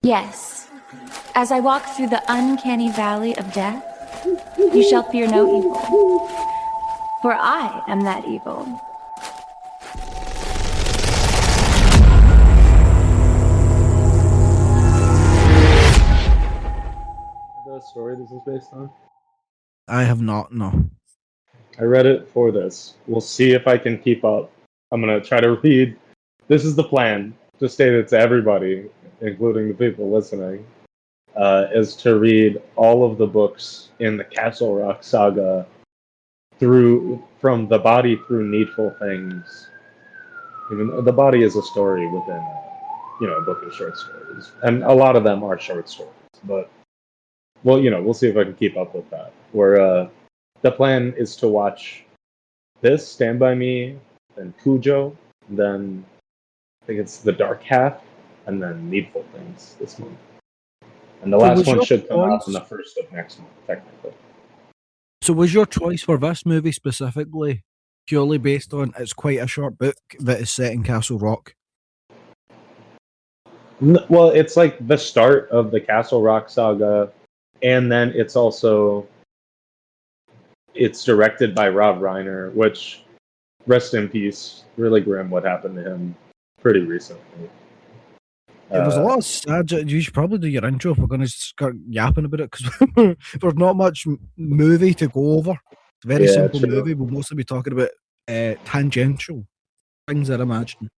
Yes, as I walk through the uncanny valley of death, you shall fear no evil, for I am that evil. The story this is based on? I have not, no. I read it for this. We'll see if I can keep up. I'm gonna try to read. This is the plan. To state it to everybody, including the people listening, is to read all of the books in the Castle Rock saga from the body through Needful Things. Even the body is a story within, a book of short stories, and a lot of them are short stories. But we'll see if I can keep up with that. The plan is to watch this, Stand By Me, then Cujo, then I think it's The Dark Half, and then Needful Things this month. And the last one should come out on the 1st of next month, technically. So was your choice for this movie specifically purely based on it's quite a short book that is set in Castle Rock? Well, it's like the start of the Castle Rock saga, and then it's directed by Rob Reiner, which, rest in peace, really grim what happened to him pretty recently. There's a lot of sad. You should probably do your intro if we're going to start yapping about it, because there's not much movie to go over. It's a very simple movie. We'll mostly be talking about tangential things, I'd imagine.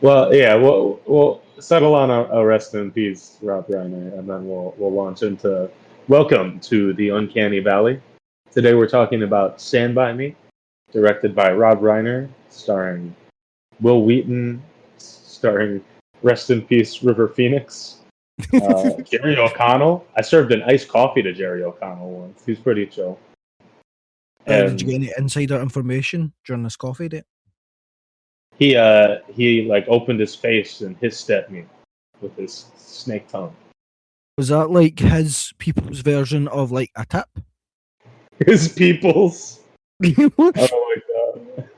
Well, yeah, we'll settle on a rest in peace, Rob Reiner, and then we'll launch into Welcome to the Uncanny Valley. Today we're talking about Stand By Me, directed by Rob Reiner, starring Will Wheaton, starring rest in peace River Phoenix, Jerry O'Connell. I served an iced coffee to Jerry O'Connell once. He's pretty chill. Did you get any insider information during this coffee date? He opened his face and hissed at me with his snake tongue. Was that like his people's version of like a tip? His people's. Oh my god!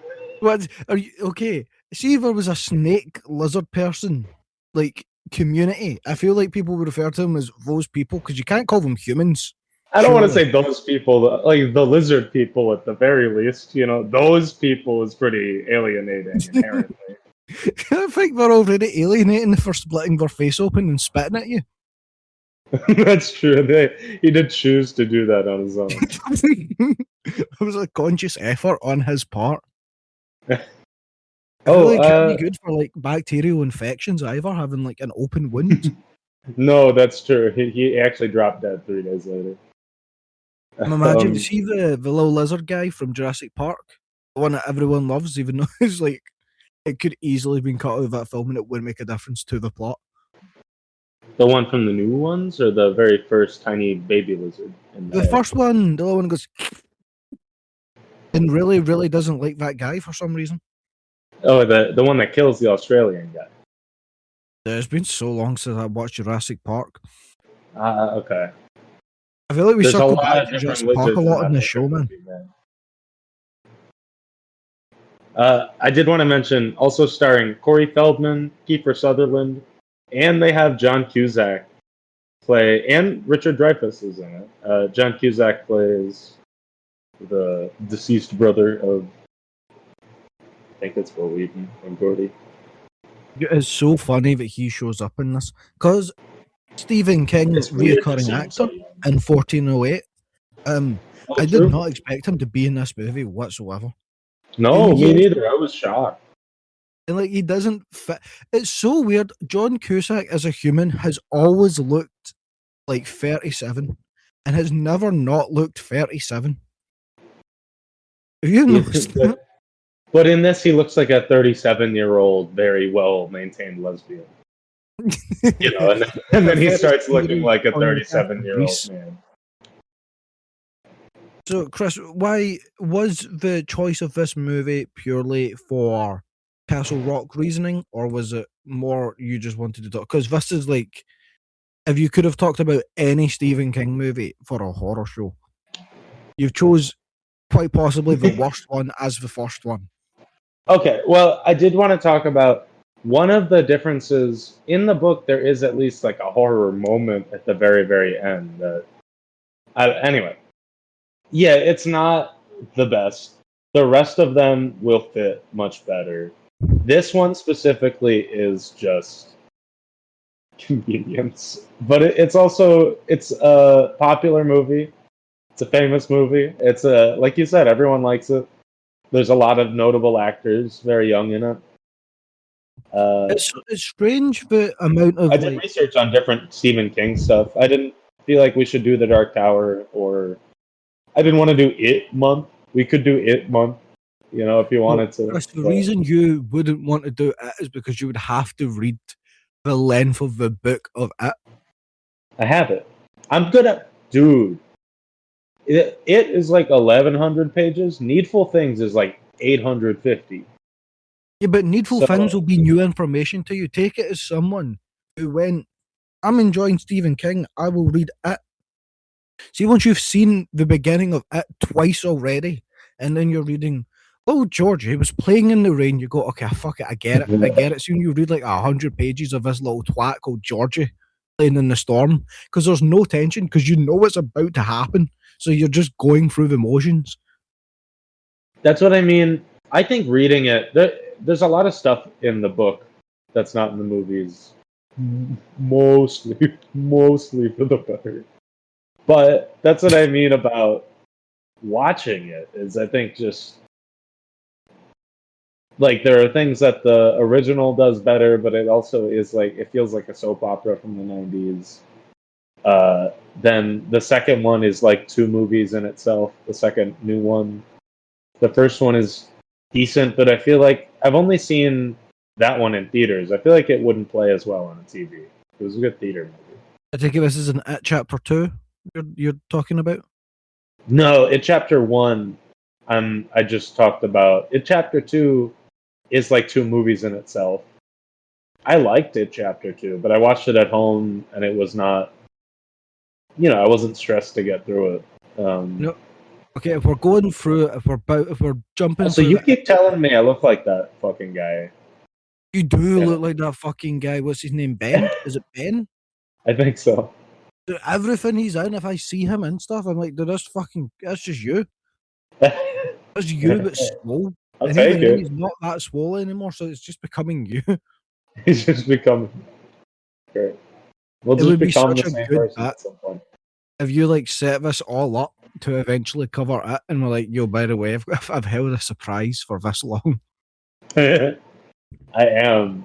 What are you okay? See, if there was a snake lizard person like community, I feel like people would refer to them as those people, because you can't call them humans. I don't want to say those people, like the lizard people at the very least. Those people is pretty alienating inherently. I think they're already alienating for splitting their face open and spitting at you. That's true. He did choose to do that on his own. It was a conscious effort on his part. It can't be good for like bacterial infections either, having like an open wound. No, that's true. He actually dropped dead 3 days later. Imagine, you see the little lizard guy from Jurassic Park, the one that everyone loves, even though it's like it could easily have been cut out of that film and it wouldn't make a difference to the plot. The one from the new ones, or the very first tiny baby lizard? The first one, the little one goes and really, really doesn't like that guy for some reason. Oh, the one that kills the Australian guy. It's been so long since I watched Jurassic Park. Okay. I feel like we circle back to Jurassic Park a lot in the show, man. I did want to mention, also starring Corey Feldman, Kiefer Sutherland, and they have John Cusack play, and Richard Dreyfuss is in it. John Cusack plays the deceased brother of, I think it's Will Wheaton and Gordy. It's so funny that he shows up in this, because Stephen King's reoccurring actor in 1408. I did not expect him to be in this movie whatsoever. No, me neither. I was shocked. And like, he doesn't fit. It's so weird. John Cusack as a human has always looked like 37 and has never not looked 37. Have you noticed that? But in this, he looks like a 37-year-old, very well-maintained lesbian. And then he starts looking like a 37-year-old man. So, Chris, why was the choice of this movie purely for Castle Rock reasoning, or was it more you just wanted to talk? Because this is like, if you could have talked about any Stephen King movie for a horror show, you've chose quite possibly the worst one as the first one. Okay, well, I did want to talk about one of the differences in the book, there is at least like a horror moment at the very, very end. That anyway, yeah, it's not the best. The rest of them will fit much better. This one specifically is just convenience, but it's a popular movie. It's a famous movie. It's a like you said, everyone likes it. There's a lot of notable actors, very young in it. It's strange the amount I of did like research on different Stephen King stuff. I didn't feel like we should do The Dark Tower, or I didn't want to do It Month. We could do It Month, if you wanted to. Chris, the But reason you wouldn't want to do it is because you would have to read the length of the book of it. I have it. I'm good at, dude. It is like 1,100 pages. Needful Things is like 850. Yeah, but Needful So- Things will be new information to you. Take it as someone who went, I'm enjoying Stephen King, I will read it. See, once you've seen the beginning of it twice already, and then you're reading, oh, Georgie was playing in the rain, you go, okay, fuck it, I get it, I get it. Soon you read like 100 pages of this little twat called Georgie playing in the storm, because there's no tension, because you know it's about to happen, so you're just going through the motions. That's what I mean. I think reading it, there's a lot of stuff in the book that's not in the movies. Mostly for the better. But that's what I mean about watching it, is I think just like there are things that the original does better, but it also is like it feels like a soap opera from the 90s. Then the second one is like two movies in itself. The second new one, the first one is decent, but I feel like I've only seen that one in theaters. I feel like it wouldn't play as well on a TV. It was a good theater movie. I take it this is an It Chapter 2 you're talking about? No, in chapter 1, I just talked about. In chapter 2 is like two movies in itself. I liked it chapter 2, but I watched it at home and it was not, I wasn't stressed to get through it. No. Okay, if we're going through it, if we're jumping So through you the- keep telling me I look like that fucking guy. you do Yeah. look like that fucking guy. What's his name? Ben? Is it Ben? I think so. Dude, everything he's in, if I see him and stuff, I'm like, dude, that's just you. I'll That's you, but swole. And take even then, it. he's not that swole anymore, so it's just becoming you. He's just become great. We'll It just would be become such the a same good person bit. at some point. If you like set this all up to eventually cover it, and we're like, yo, by the way, I've held a surprise for this long. I am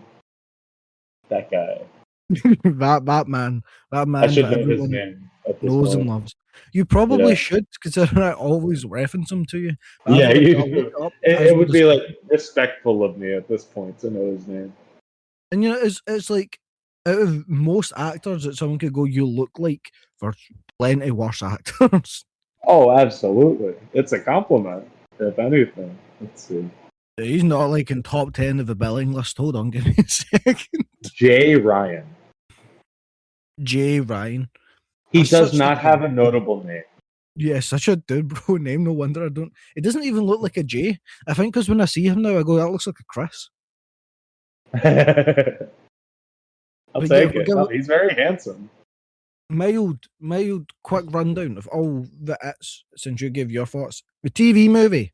that guy. that man I should that know his everyone name at this knows and point. loves. You probably Yeah. should, considering I always reference him to you. But Yeah, I'll you look do. it up It, as it we would be discuss. like respectful of me at this point to know his name. And it's like out of most actors that someone could go, you look like, for plenty worse actors. Oh, absolutely. It's a compliment, if anything. Let's see. He's not like in top 10 of the billing list. Hold on, give me a second. Jay Ryan. Jay Ryan. He That's does such not a- have a notable name. Yeah, such a dude, bro. Name, no wonder I don't. It doesn't even look like a J. I think because when I see him now, I go, that looks like a Chris. I'll But yeah, take we'll it. give Oh, it- he's very handsome. Mild, quick rundown of all the It's since you gave your thoughts. The TV movie,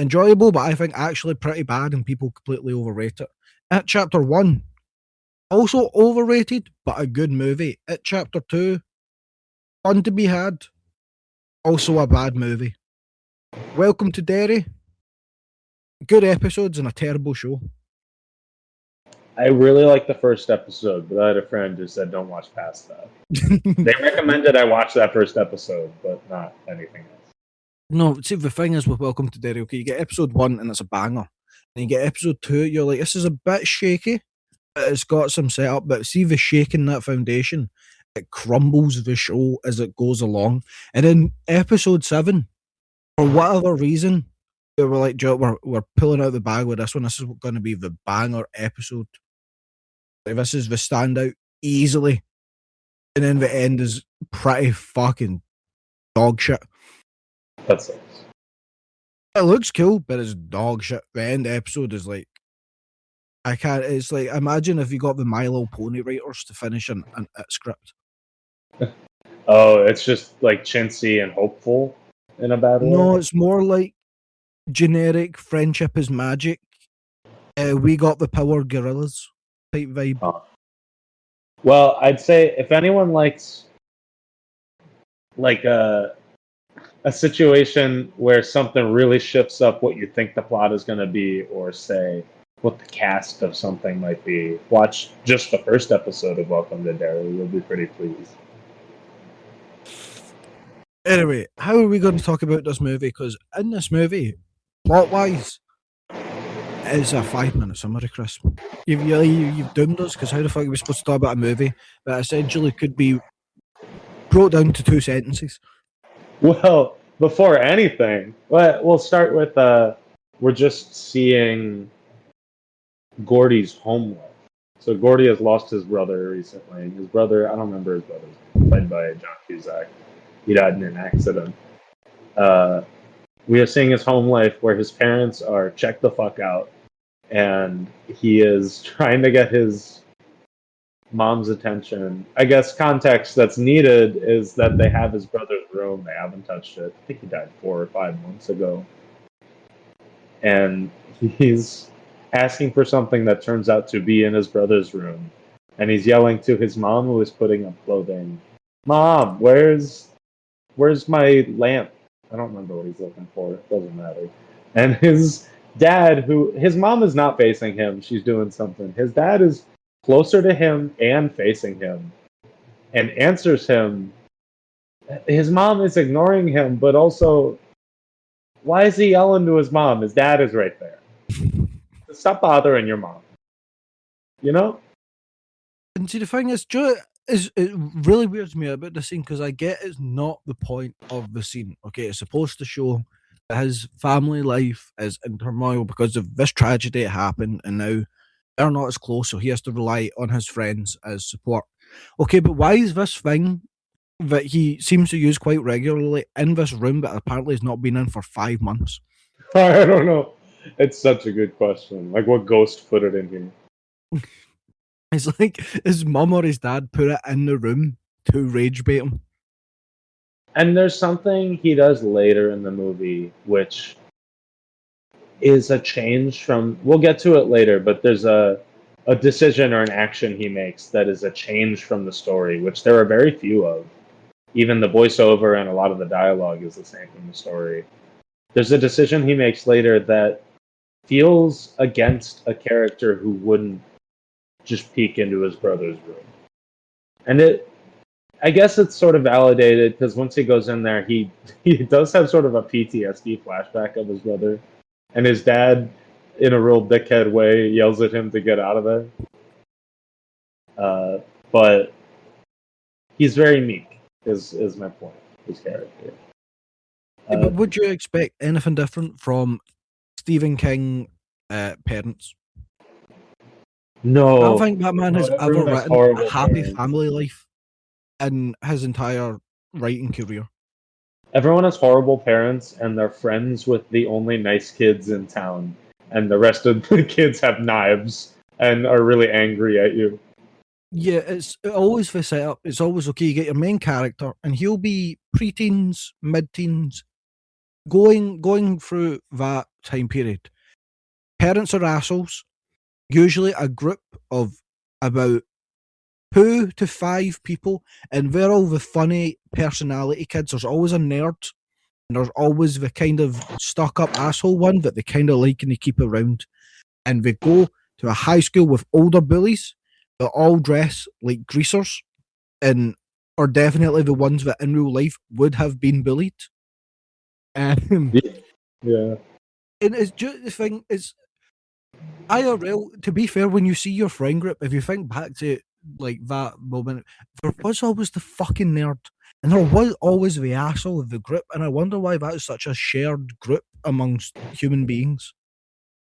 enjoyable, but I think actually pretty bad, and people completely overrate it. It Chapter 1, also overrated, but a good movie. It Chapter 2, fun to be had, also a bad movie. Welcome to Derry, good episodes and a terrible show. I really like the first episode, but I had a friend who said don't watch past that. They recommended I watch that first episode, but not anything else. No, see, the thing is with Welcome to Derry, okay, you get episode 1 and it's a banger. And you get episode 2, you're like, this is a bit shaky, but it's got some setup. But see, the shaking that foundation, it crumbles the show as it goes along. And then episode 7, for whatever reason, they were like, Joe, we're pulling out the bag with this one. This is going to be the banger episode. Like, this is the standout easily. And then the end is pretty fucking dog shit. That sucks. It looks cool, but it's dog shit. The end episode is like I can't. It's like, imagine if you got the My Little Pony writers to finish a script. Oh, it's just like chintzy and hopeful in a bad way. No, it's more like generic friendship is magic. We got the power gorillas type vibe. Oh. Well, I'd say if anyone likes like a situation where something really shifts up what you think the plot is going to be, or say what the cast of something might be, watch just the first episode of Welcome to Derry. You'll be pretty pleased. Anyway, how are we going to talk about this movie? Because in this movie, plot-wise, it's a 5-minute summary, Chris. You've doomed us, because how the fuck are we supposed to talk about a movie that essentially could be brought down to 2 sentences? Well, before anything, we'll start with we're just seeing Gordy's home life. So Gordy has lost his brother recently. His brother, I don't remember his brother, played by John Cusack. He died in an accident. We are seeing his home life where his parents are checked the fuck out, and he is trying to get his mom's attention. I guess context that's needed is that they have his brother's room. They haven't touched it. I think he died 4 or 5 months ago. And he's asking for something that turns out to be in his brother's room. And he's yelling to his mom, who is putting up clothing, "Mom, where's my lamp?" I don't remember what he's looking for. It doesn't matter. And his dad, his mom is not facing him. She's doing something. His dad is closer to him and facing him, and answers him. His mom is ignoring him, but also, why is he yelling to his mom? His dad is right there. Stop bothering your mom. You know? And see, the thing is, it really weirds me about the scene, because I get it's not the point of the scene. Okay, it's supposed to show that his family life is in turmoil because of this tragedy that happened, and now they're not as close, so he has to rely on his friends as support. Okay, but why is this thing that he seems to use quite regularly in this room that apparently has not been in for 5 months? I don't know. It's such a good question. Like, what ghost put it in here? It's like his mum or his dad put it in the room to rage bait him. And there's something he does later in the movie, which is a change from. We'll get to it later, but there's a decision or an action he makes that is a change from the story, which there are very few of. Even the voiceover and a lot of the dialogue is the same from the story. There's a decision he makes later that feels against a character who wouldn't just peek into his brother's room. And I guess it's sort of validated, because once he goes in there, he does have sort of a PTSD flashback of his brother. And his dad, in a real dickhead way, yells at him to get out of there. But he's very meek, is my point, his character. But would you expect anything different from Stephen King parents? No. I don't think that man has ever everyone has written horrible a happy parents. family life in his entire writing career. Everyone has horrible parents, and they're friends with the only nice kids in town, and the rest of the kids have knives and are really angry at you. Yeah, it's always the setup. It's always, okay, you get your main character, and he'll be pre-teens, mid-teens, going through that time period. Parents are assholes. Usually a group of about 2 to 5 people, and they're all the funny personality kids. There's always a nerd, and there's always the kind of stuck-up asshole one that they kind of like and they keep around. And they go to a high school with older bullies that all dress like greasers and are definitely the ones that in real life would have been bullied. Yeah. And it's just the thing is, IRL, to be fair, when you see your friend group, if you think back to like that moment, there was always the fucking nerd, and there was always the asshole of the group, and I wonder why that is such a shared group amongst human beings.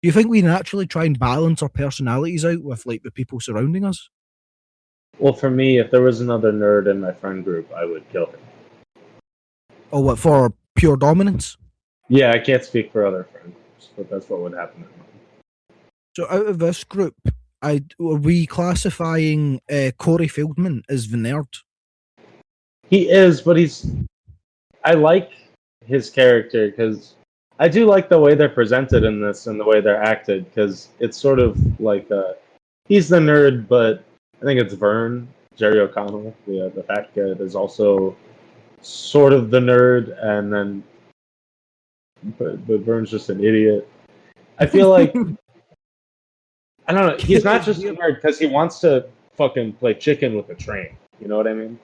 Do you think we naturally try and balance our personalities out with like the people surrounding us? Well, for me, if there was another nerd in my friend group, I would kill him. Or what, for pure dominance? Yeah, I can't speak for other friend groups, but that's what would happen in mine. So out of this group, are we classifying Corey Feldman as the nerd? He is, but I like his character because I do like the way they're presented in this and the way they're acted because it's sort of like he's the nerd, but I think it's Vern, Jerry O'Connell, the fat kid, is also sort of the nerd, and then but Vern's just an idiot. I feel like I don't know. He's not just a nerd because he wants to fucking play chicken with a train. You know what I mean?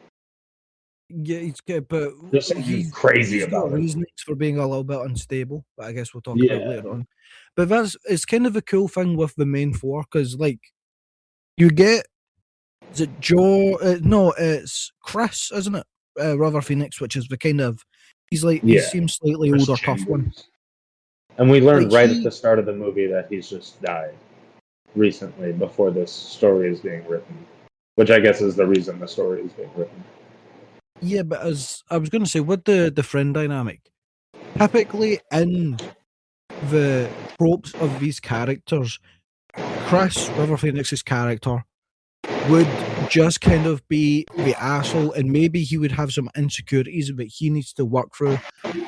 Yeah, he's good, but There's something crazy he's got about it. reasons for being a little bit unstable, but I guess we'll talk about Yeah. later on. But it's kind of a cool thing with the main four because, like, you get is it Joe? No, it's Chris, isn't it? River Phoenix, which is the kind of he Yeah. seems slightly Chris older, tough one. Chambers. And we learned Like, right at the start of the movie that he's just died recently before this story is being written, which I guess is the reason the story is being written. Yeah, but as I was going to say, with the friend dynamic, typically in the tropes of these characters, Chris, River Phoenix's character, would just kind of be the asshole, and maybe he would have some insecurities that he needs to work through.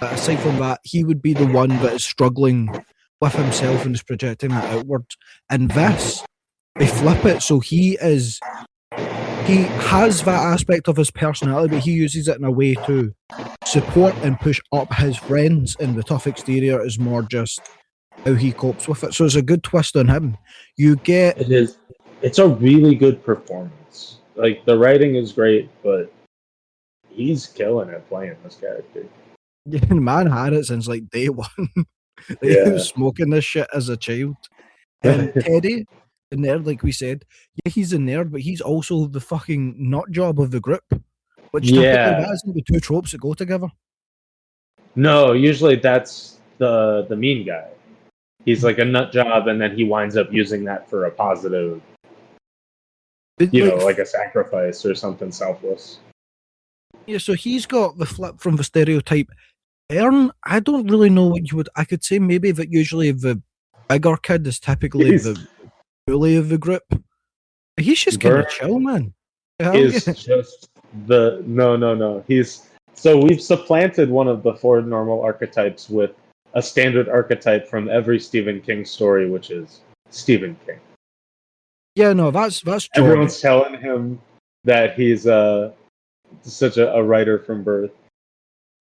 But aside from that, he would be the one that is struggling with himself and is projecting that outward. And this, they flip it, so he has that aspect of his personality, but he uses it in a way to support and push up his friends, and the tough exterior is more just how he copes with it. So it's a good twist on him. You get It is. It's a really good performance. Like the writing is great, but he's killing it playing this character. the man had it since like day one. He Yeah. was smoking this shit as a child. And Teddy, the nerd, like we said, yeah, he's a nerd, but he's also the fucking nut job of the group. Which typically that isn't the two tropes that go together. No, usually that's the mean guy. He's like a nut job, and then he winds up using that for a positive, like a sacrifice or something selfless. Yeah, so he's got the flip from the stereotype. Ern, I don't really know what you would. I could say maybe that usually the bigger kid is typically the bully of the group. He's just kind of chill, man. He's just no. So we've supplanted one of the four normal archetypes with a standard archetype from every Stephen King story, which is Stephen King. Yeah, no, that's Jordan. Everyone's telling him that he's such a writer from birth.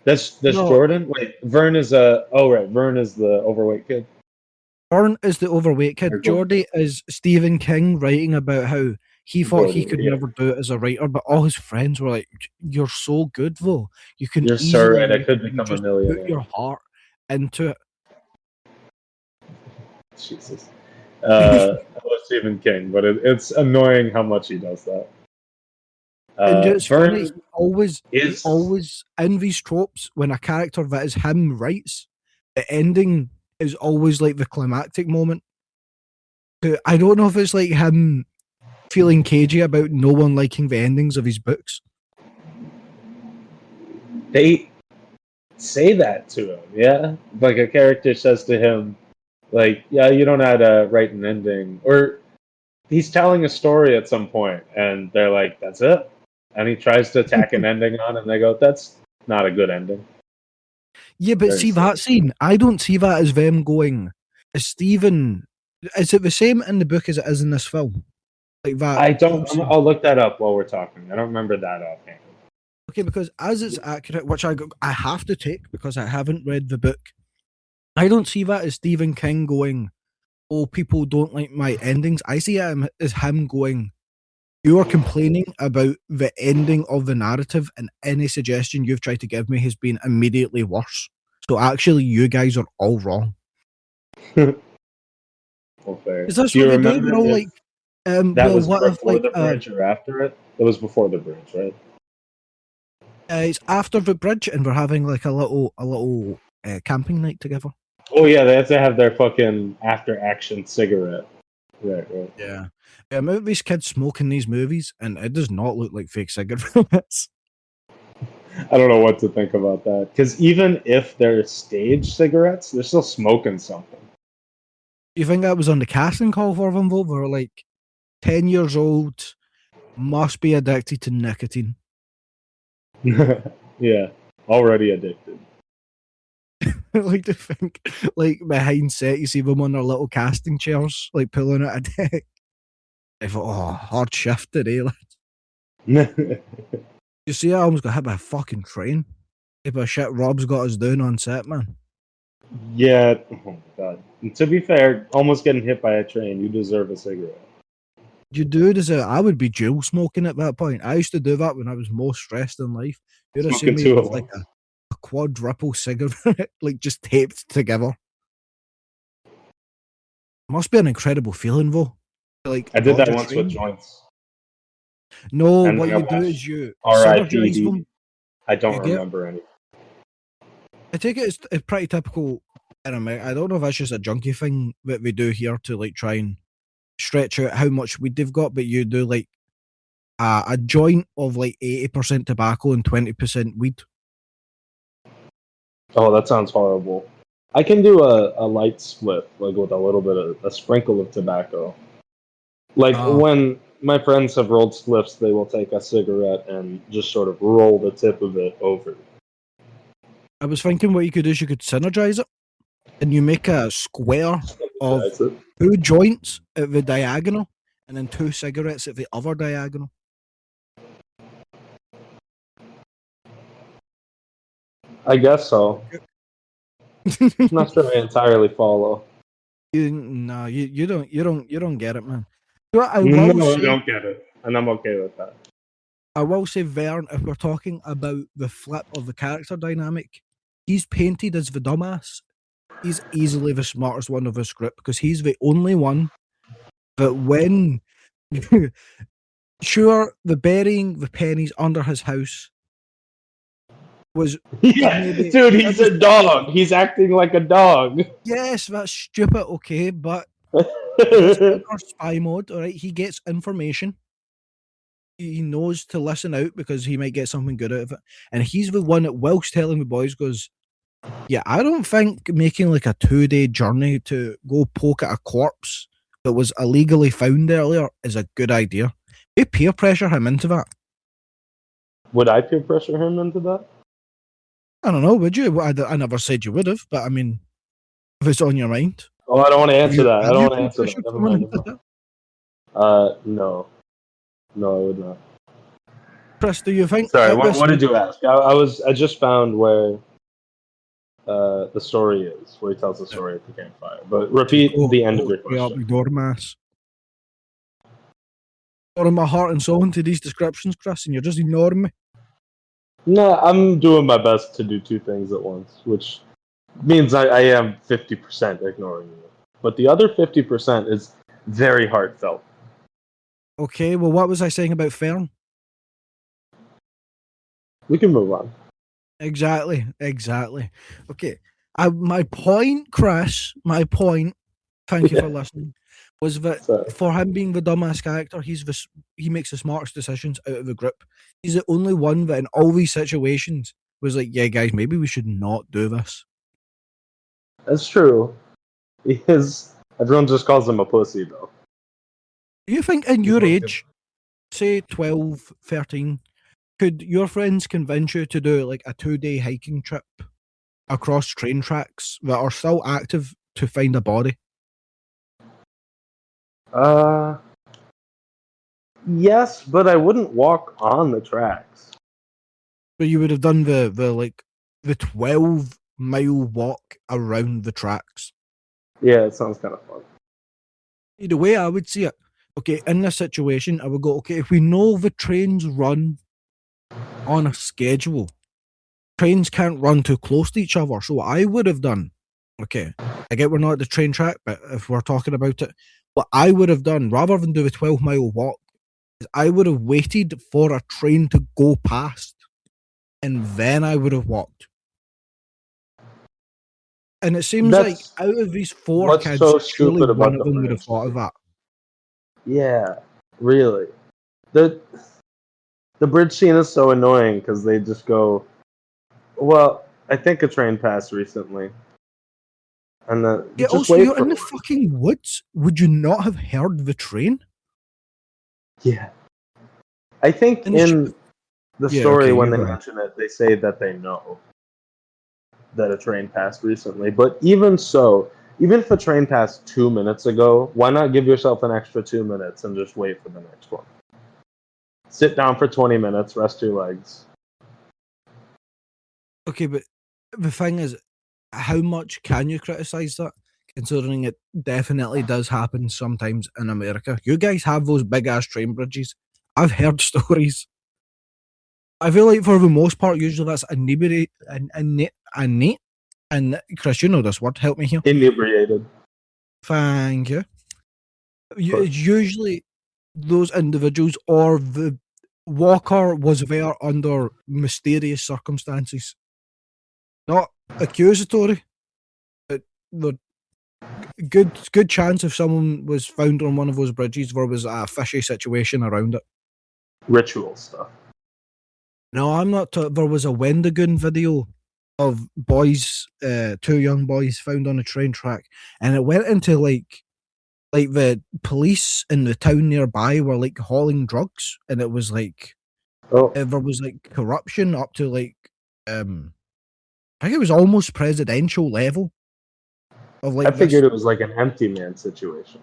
That's no. Jordan. Wait, Vern is Vern is the overweight kid. Vern is the overweight kid. Jordy is Stephen King writing about how he thought he could never do it as a writer, but all his friends were like, "You're so good, though. You're so right. I could become a millionaire. Put your heart into it." Jesus. I love Stephen King, but it's annoying how much he does that. And it's funny, he always in these tropes, when a character that is him writes, the ending is always like the climactic moment. I don't know if it's like him feeling cagey about no one liking the endings of his books. They say that to him, yeah? Like a character says to him, like, yeah, you don't know how to write an ending. Or he's telling a story at some point, and they're like, that's it? And he tries to tack an ending on, and they go, that's not a good ending. Yeah, but see that scene, I don't see that as them going, Stephen, is it the same in the book as it is in this film? Like that? I don't, I'll look that up while we're talking. I don't remember that offhand. Okay, because as it's accurate, which I have to take because I haven't read the book, I don't see that as Stephen King going, oh, people don't like my endings. I see it as him going, you are complaining about the ending of the narrative, and any suggestion you've tried to give me has been immediately worse. So actually, you guys are all wrong. Well, fair. Is this what they do? They're all like, that was before the bridge or after it? It was before the bridge, right? It's after the bridge, and we're having like a little camping night together. Oh yeah, they have to have their fucking after action cigarette. Right. Yeah. These kids smoke in these movies, and it does not look like fake cigarettes. I don't know what to think about that. Because even if they're stage cigarettes, they're still smoking something. You think that was on the casting call for Van Volver? Like 10 years old, must be addicted to nicotine. Yeah, already addicted. Like to think, like behind set, you see them on their little casting chairs, like pulling out a deck. I thought, oh, hard shift today. Like, you see, I almost got hit by a fucking train. If a shit Rob's got us doing on set, man. Yeah, oh my god. And to be fair, almost getting hit by a train, you deserve a cigarette. You do deserve. I would be dual smoking at that point. I used to do that when I was most stressed in life. You'd have seen Smoking me two with of like them. a quadruple cigarette, like just taped together. Must be an incredible feeling, though. Like I did dodge that a once with train. joints. No, And what then I you do watched is you synergize R.I.P.D. them. I don't You get. remember any. I take it it's pretty typical in America. I don't know if that's just a junkie thing that we do here to like try and stretch out how much weed they've got, but you do like a joint of like 80% tobacco and 20% weed. Oh, that sounds horrible. I can do a light split, like with a little bit of a sprinkle of tobacco. Like Oh. when my friends have rolled spliffs, they will take a cigarette and just sort of roll the tip of it over. I was thinking what you could do is you could synergize it and you make a square of That's it. 2 joints at the diagonal and then 2 cigarettes at the other diagonal. I guess so. I'm not sure I entirely follow. You don't get it, man. So I No, will I say, don't get it, and I'm okay with that. Vern, if we're talking about the flip of the character dynamic, he's painted as the dumbass. He's easily the smartest one of the script because he's the only one that when sure the burying the pennies under his house was Yeah, maybe dude, he's a dog. He's acting like a dog. yes, that's stupid, okay, but he's under spy mode, alright. He gets information. He knows to listen out because he might get something good out of it. And he's the one that whilst telling the boys goes, yeah, I don't think making like a 2-day journey to go poke at a corpse that was illegally found earlier is a good idea. We peer pressure him into that. Would I peer pressure him into that? I don't know, would you? I never said you would have, but I mean, if it's on your mind. Oh, I don't want to answer that. I Have don't you want to peer answer that. pressured Never someone mind. into that? No. No, I would not. Chris, do you think? Sorry, what did you ask? I just found where the story is, where he tells the story at the campfire. But repeat the end of your question. Dormouse. Pouring my heart and soul into these descriptions, Chris, and you're just ignoring me. No, I'm doing my best to do 2 things at once, which means I am 50% ignoring you. But the other 50% is very heartfelt. Okay, well, what was I saying about Fern? We can move on. Exactly. Okay, my point, Chris, thank you for listening, was that Sorry. for him being the dumbass character, he makes the smartest decisions out of the group. He's the only one that in all these situations was like, yeah, guys, maybe we should not do this. That's true. Everyone just calls him a pussy, though. Do you think in your age, say 12, 13, could your friends convince you to do like a 2-day hiking trip across train tracks that are still active to find a body? Yes, but I wouldn't walk on the tracks. But you would have done the 12-mile walk around the tracks. Yeah, it sounds kind of fun. The way I would see it, okay, in this situation, I would go, okay, if we know the trains run on a schedule, trains can't run too close to each other. So what I would have done, okay, I get we're not at the train track, but if we're talking about it, what I would have done, rather than do a 12-mile walk, is I would have waited for a train to go past, and then I would have walked. And it seems like out of these 4 kids, surely one of them would have thought of that. Yeah, really. The bridge scene is so annoying because they just go, well, I think a train passed recently. and then Yeah, just also, wait you're for in the one. fucking woods. Would you not have heard the train? Yeah, I think In the in the Yeah, story okay, when you they go ahead. mention it, they say that they know that a train passed recently. But even so, even if a train passed 2 minutes ago, why not give yourself an extra 2 minutes and just wait for the next one? Sit down for 20 minutes, rest your legs. Okay, but the thing is, how much can you criticize that? Considering it definitely does happen sometimes in America. You guys have those big ass train bridges. I've heard stories. I feel like for the most part, usually that's inebriate and Chris, you know this word. Help me here. Inebriated. Thank you. Push. It's usually those individuals or the walker was there under mysterious circumstances, not accusatory. But the good chance if someone was found on one of those bridges, there was a fishy situation around it. Ritual stuff. No, I'm not. There was a Wendigoon video of boys, two young boys found on a train track, and it went into like the police in the town nearby were like hauling drugs, and it was like Oh, there was like corruption up to like I think it was almost presidential level of I like this figured it was like an empty man situation.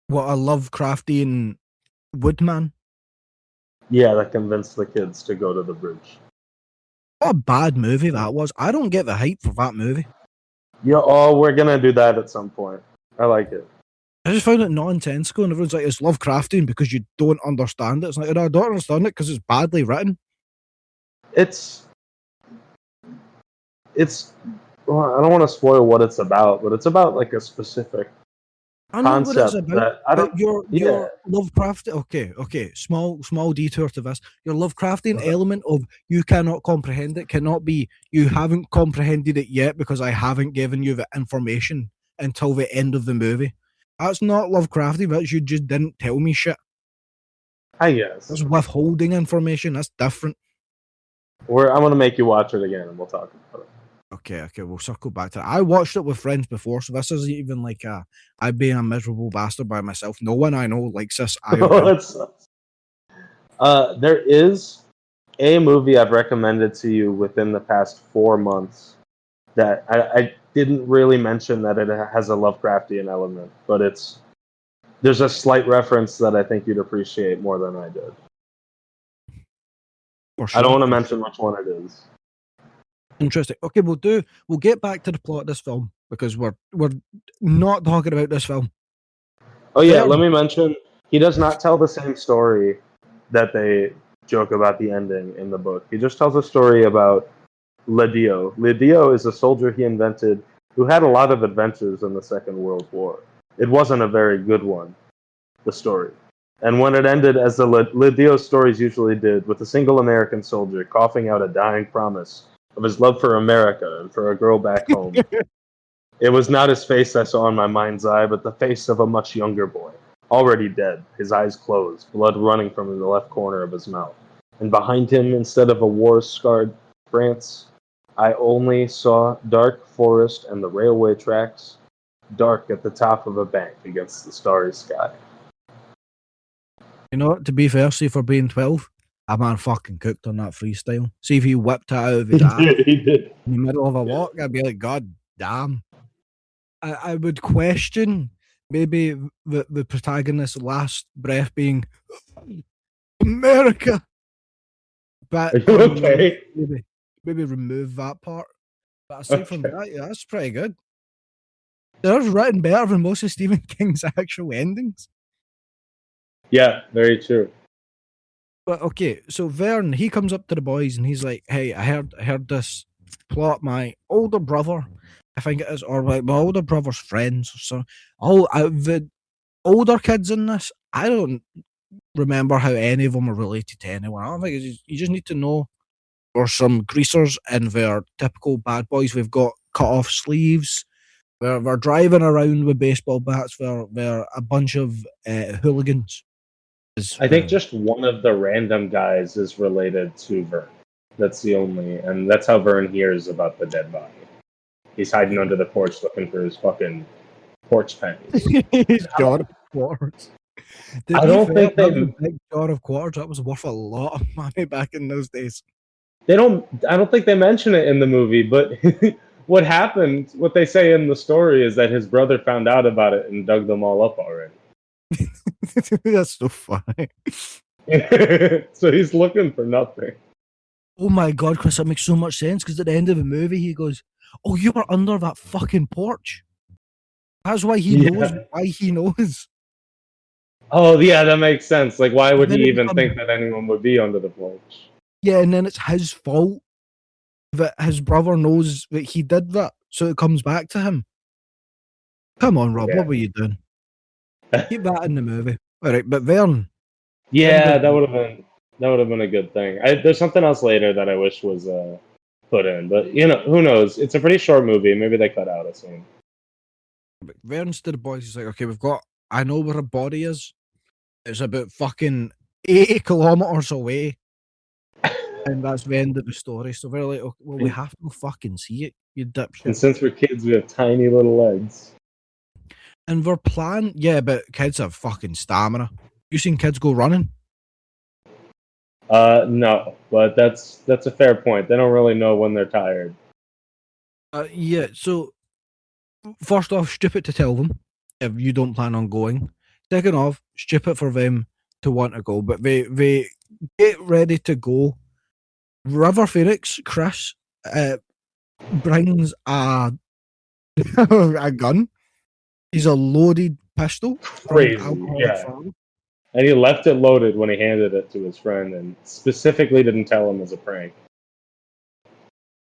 what a Lovecraftian woodman. Yeah, that convinced the kids to go to the bridge. What a bad movie that was. I don't get the hype for that movie. Yeah, oh, we're gonna do that at some point. I like it. I just found it nonsensical, and everyone's like, it's Lovecraftian because you don't understand it. It's like, no, I don't understand it because it's badly written. It's well, I don't want to spoil what it's about, but it's about like a specific I know what it's concept about, that I but don't. your Yeah, Lovecraft. Okay. Small detour to this. Your Lovecraftian element of you cannot comprehend it cannot be you haven't comprehended it yet because I haven't given you the information until the end of the movie. That's not Lovecrafty. That's you just didn't tell me shit. I guess. That's withholding information. That's different. I'm gonna make you watch it again, and we'll talk about it. Okay, we'll circle back to that. I watched it with friends before, so this isn't even like I being a miserable bastard by myself. No one I know likes this IRL. That sucks. There is a movie I've recommended to you within the past 4 months that I didn't really mention that it has a Lovecraftian element, but there's a slight reference that I think you'd appreciate more than I did. For sure. I don't want to mention which one it is. Interesting. Okay, we'll get back to the plot of this film because we're not talking about this film. Oh yeah, let me mention he does not tell the same story that they joke about the ending in the book. He just tells a story about Ledio. Ledio is a soldier he invented who had a lot of adventures in the Second World War. It wasn't a very good one, the story. And when it ended, as the Ledio stories usually did, with a single American soldier coughing out a dying promise of his love for America and for a girl back home. It was not his face I saw in my mind's eye, but the face of a much younger boy, already dead, his eyes closed, blood running from the left corner of his mouth. And behind him, instead of a war-scarred France, I only saw dark forest and the railway tracks, dark at the top of a bank against the starry sky. You know what? To be fair, see for being 12, a man fucking cooked on that freestyle. See if he whipped it out of his ass He did. in the middle of a walk, I'd be like, God damn. I would question maybe the protagonist's last breath being America. But Are you okay? maybe remove that part. But aside from Okay. that, yeah, that's pretty good. They're written better than most of Stephen King's actual endings. Yeah, very true. But okay, so Vern, he comes up to the boys and he's like, "Hey, I heard this plot. My older brother, I think it is, or like my older brother's friends, or so. The older kids in this, I don't remember how any of them are related to anyone. I don't think you just need to know there's some greasers and they're typical bad boys. We've got cut off sleeves. They're driving around with baseball bats. They're a bunch of hooligans. I think just one of the random guys is related to Vern. That's the only, and that's how Vern hears about the dead body. he's hiding under the porch looking for his fucking porch pennies. His jar of quarters. To I be don't fair, think that was they a big jar of quarters. That was worth a lot of money back in those days. I don't think they mention it in the movie, but what happened, what they say in the story is that his brother found out about it and dug them all up already. That's so funny. So he's looking for nothing. Oh my god, Chris, that makes so much sense because at the end of the movie he goes, "Oh, you were under that fucking porch." That's why he knows Yeah. why he knows. Oh yeah, that makes sense. Like why would Then he it even becomes- think that anyone would be under the porch? Yeah, and then it's his fault that his brother knows that he did that, so it comes back to him. Come on, Rob, Yeah. what were you doing? Keep that in the movie. All right, but Vern, Yeah, that would have been a good thing. There's something else later that I wish was put in, but you know, who knows? It's a pretty short movie. Maybe they cut out a scene. Vern's to the boys. He's like, okay, I know where a body is. It's about fucking 80 kilometers away. And that's the end of the story. So we're like, okay, well, we have to fucking see it, you And dipshit. since we're kids, we have tiny little legs. And we're planning, yeah, but kids have fucking stamina. You seen kids go running? No, but that's a fair point. They don't really know when they're tired. Yeah, so first off, stupid to tell them if you don't plan on going. Second off, stupid for them to want to go, but they get ready to go. River Phoenix, Chris, brings a a gun. He's a loaded pistol. from Crazy, Alcoholic yeah. Farm. And he left it loaded when he handed it to his friend, and specifically didn't tell him as a prank.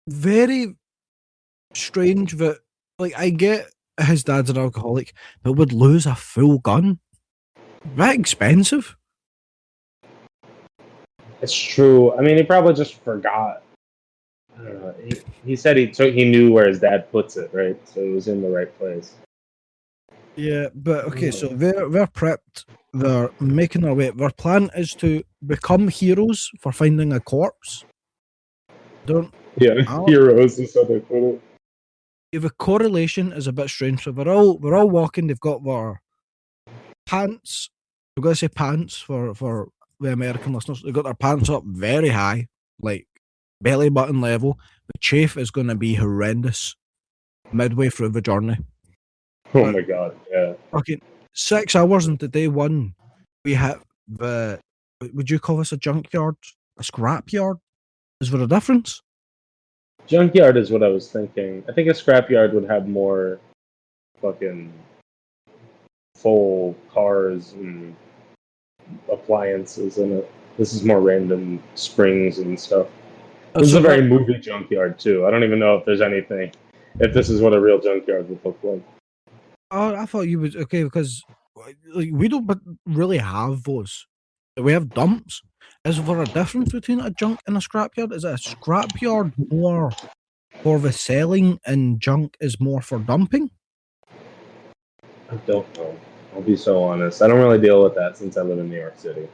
Very strange that, like, I get his dad's an alcoholic, but would lose a full gun. That expensive. It's true. I mean, he probably just forgot. I don't know. He said he knew where his dad puts it, right? So it was in the right place. Yeah, but okay, so they're prepped. They're making their way. Their plan is to become heroes for finding a corpse. Don't Yeah, Oh. heroes is how they put it. the correlation is a bit strange. So they're all walking. They've got their pants. We're gonna say pants for the American listeners. They've got their pants up very high, like belly button level. The chafe is going to be horrendous midway through the journey. Oh my god, yeah. Okay, 6 hours into day one, we have the. Would you call this a junkyard? A scrapyard? Is there a difference? Junkyard is what I was thinking. I think a scrapyard would have more fucking full cars and appliances in it. This is more random springs and stuff. This is a very movie junkyard too. I don't even know if there's anything, if this is what a real junkyard would look like. Oh, I thought you would. Okay, because like, we don't really have those. We have dumps. Is there a difference between a junk and a scrapyard? Is it a scrapyard more for the selling and junk is more for dumping? I don't know. I'll be so honest. I don't really deal with that since I live in New York City.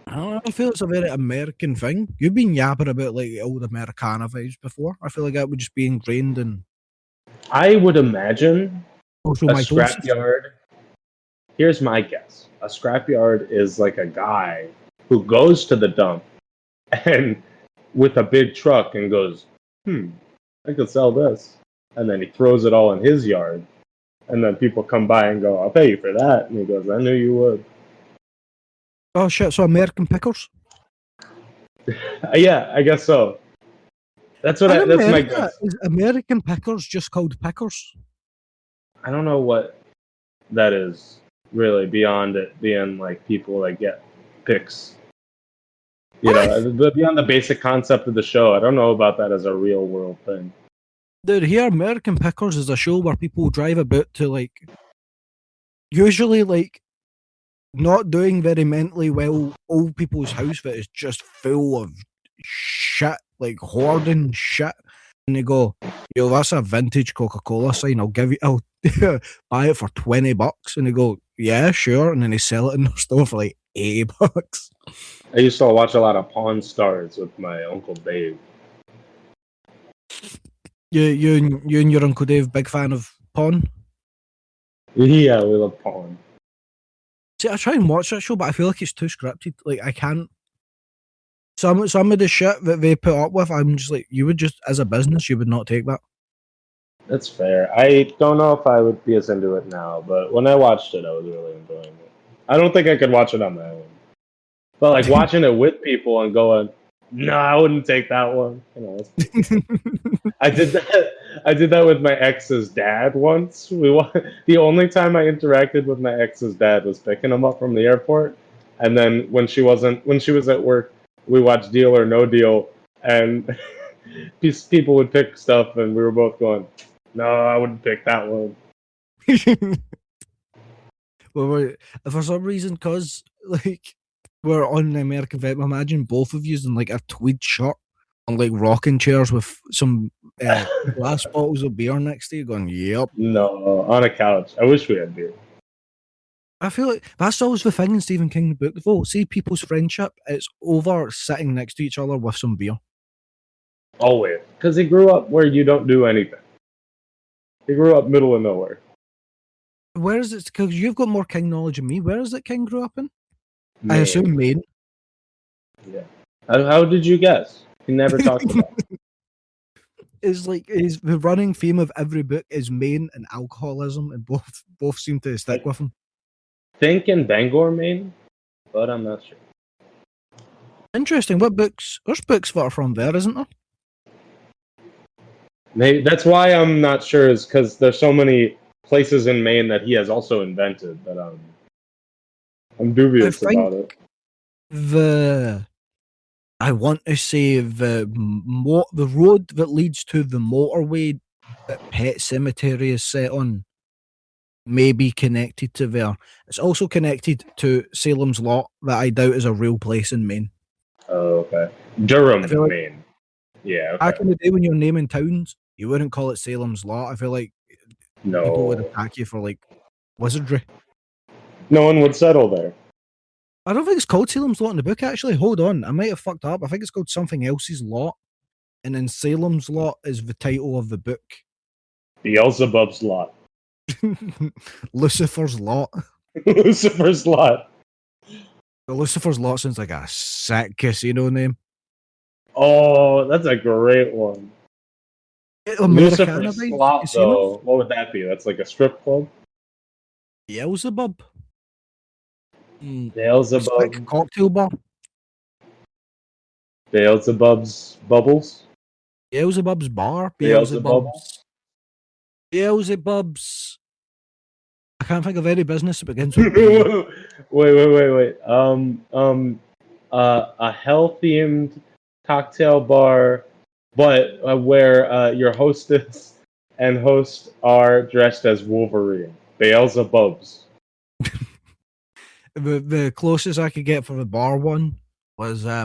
I don't know. I feel it's a very American thing. You've been yapping about like old Americana vibes before. I feel like that would just be ingrained in I would imagine social a mitosis. scrapyard. Here's my guess. A scrapyard is like a guy who goes to the dump and with a big truck and goes, I could sell this. And then he throws it all in his yard. And then people come by and go, I'll pay you for that. And he goes, I knew you would. Oh shit! So American pickers. Yeah, I guess so. That's what In that's my America, guess. is American pickers just called pickers? I don't know what that is really beyond it being like people that get picks. You know, beyond the basic concept of the show, I don't know about that as a real world thing. Dude, here American Pickers is a show where people drive about to like usually like not doing very mentally well old people's house that is just full of shit, like hoarding shit. And they go, yo, that's a vintage Coca-Cola sign. I'll buy it for $20. And they go, yeah, sure. And then they sell it in their store for like $80. I used to watch a lot of Pawn Stars with my Uncle Dave. You and your Uncle Dave, big fan of Pawn? Yeah, we love Pawn. See, I try and watch that show, but I feel like it's too scripted. Like, I can't. Some of the shit that they put up with, I'm just like, you would just, as a business, you would not take that. That's fair. I don't know if I would be as into it now, but when I watched it, I was really enjoying it. I don't think I could watch it on my own. But like watching it with people and going, no, I wouldn't take that one. You know, I did that. I did that with my ex's dad once. The only time I interacted with my ex's dad was picking him up from the airport, and then when she was at work, we watched Deal or No Deal, and people would pick stuff, and we were both going, "No, I wouldn't pick that one." Well, for some reason, because like we're on the American Vibe, imagine both of you in like a tweed shirt on like rocking chairs with some glass bottles of beer next to you, going, "Yep." No, on a couch. I wish we had beer. I feel like that's always the thing in Stephen King book. Though, see people's friendship, it's over sitting next to each other with some beer. Always, because he grew up where you don't do anything. He grew up middle of nowhere. Where is it? Because you've got more King knowledge than me. Where is it King grew up in? I Maine. assume Maine. Yeah. How did you guess? He never talked about it. It's like the running theme of every book is Maine and alcoholism, and both seem to stick with him. Think in Bangor, Maine, but I'm not sure. Interesting. What books? There's books that are from there, isn't there? Maybe that's why I'm not sure. Is because there's so many places in Maine that he has also invented that I'm dubious about it. I want to say the road that leads to the motorway that Pet Cemetery is set on may be connected to there. It's also connected to Salem's Lot, that I doubt is a real place in Maine. Oh, okay. Durham, like Maine. Yeah. Okay. Back in the day when you're naming towns, you wouldn't call it Salem's Lot. I feel like people would attack you for like wizardry. No one would settle there. I don't think it's called Salem's Lot in the book, actually. Hold on. I might have fucked up. I think it's called something else's lot. And then Salem's Lot is the title of the book. Beelzebub's Lot. Lucifer's Lot. Lucifer's Lot. The Lucifer's Lot sounds like a sick casino name. Oh, that's a great one. Lucifer's Slot, though. What would that be? That's like a strip club? Beelzebub. Beelzebub. Like cocktail bar. Beelzebub's Bubbles. Beelzebub's Bar. Beelzebub's. I can't think of any business that begins with Wait. A hell-themed cocktail bar, but where your hostess and host are dressed as Wolverine. Beelzebub's. The closest I could get for the bar one was I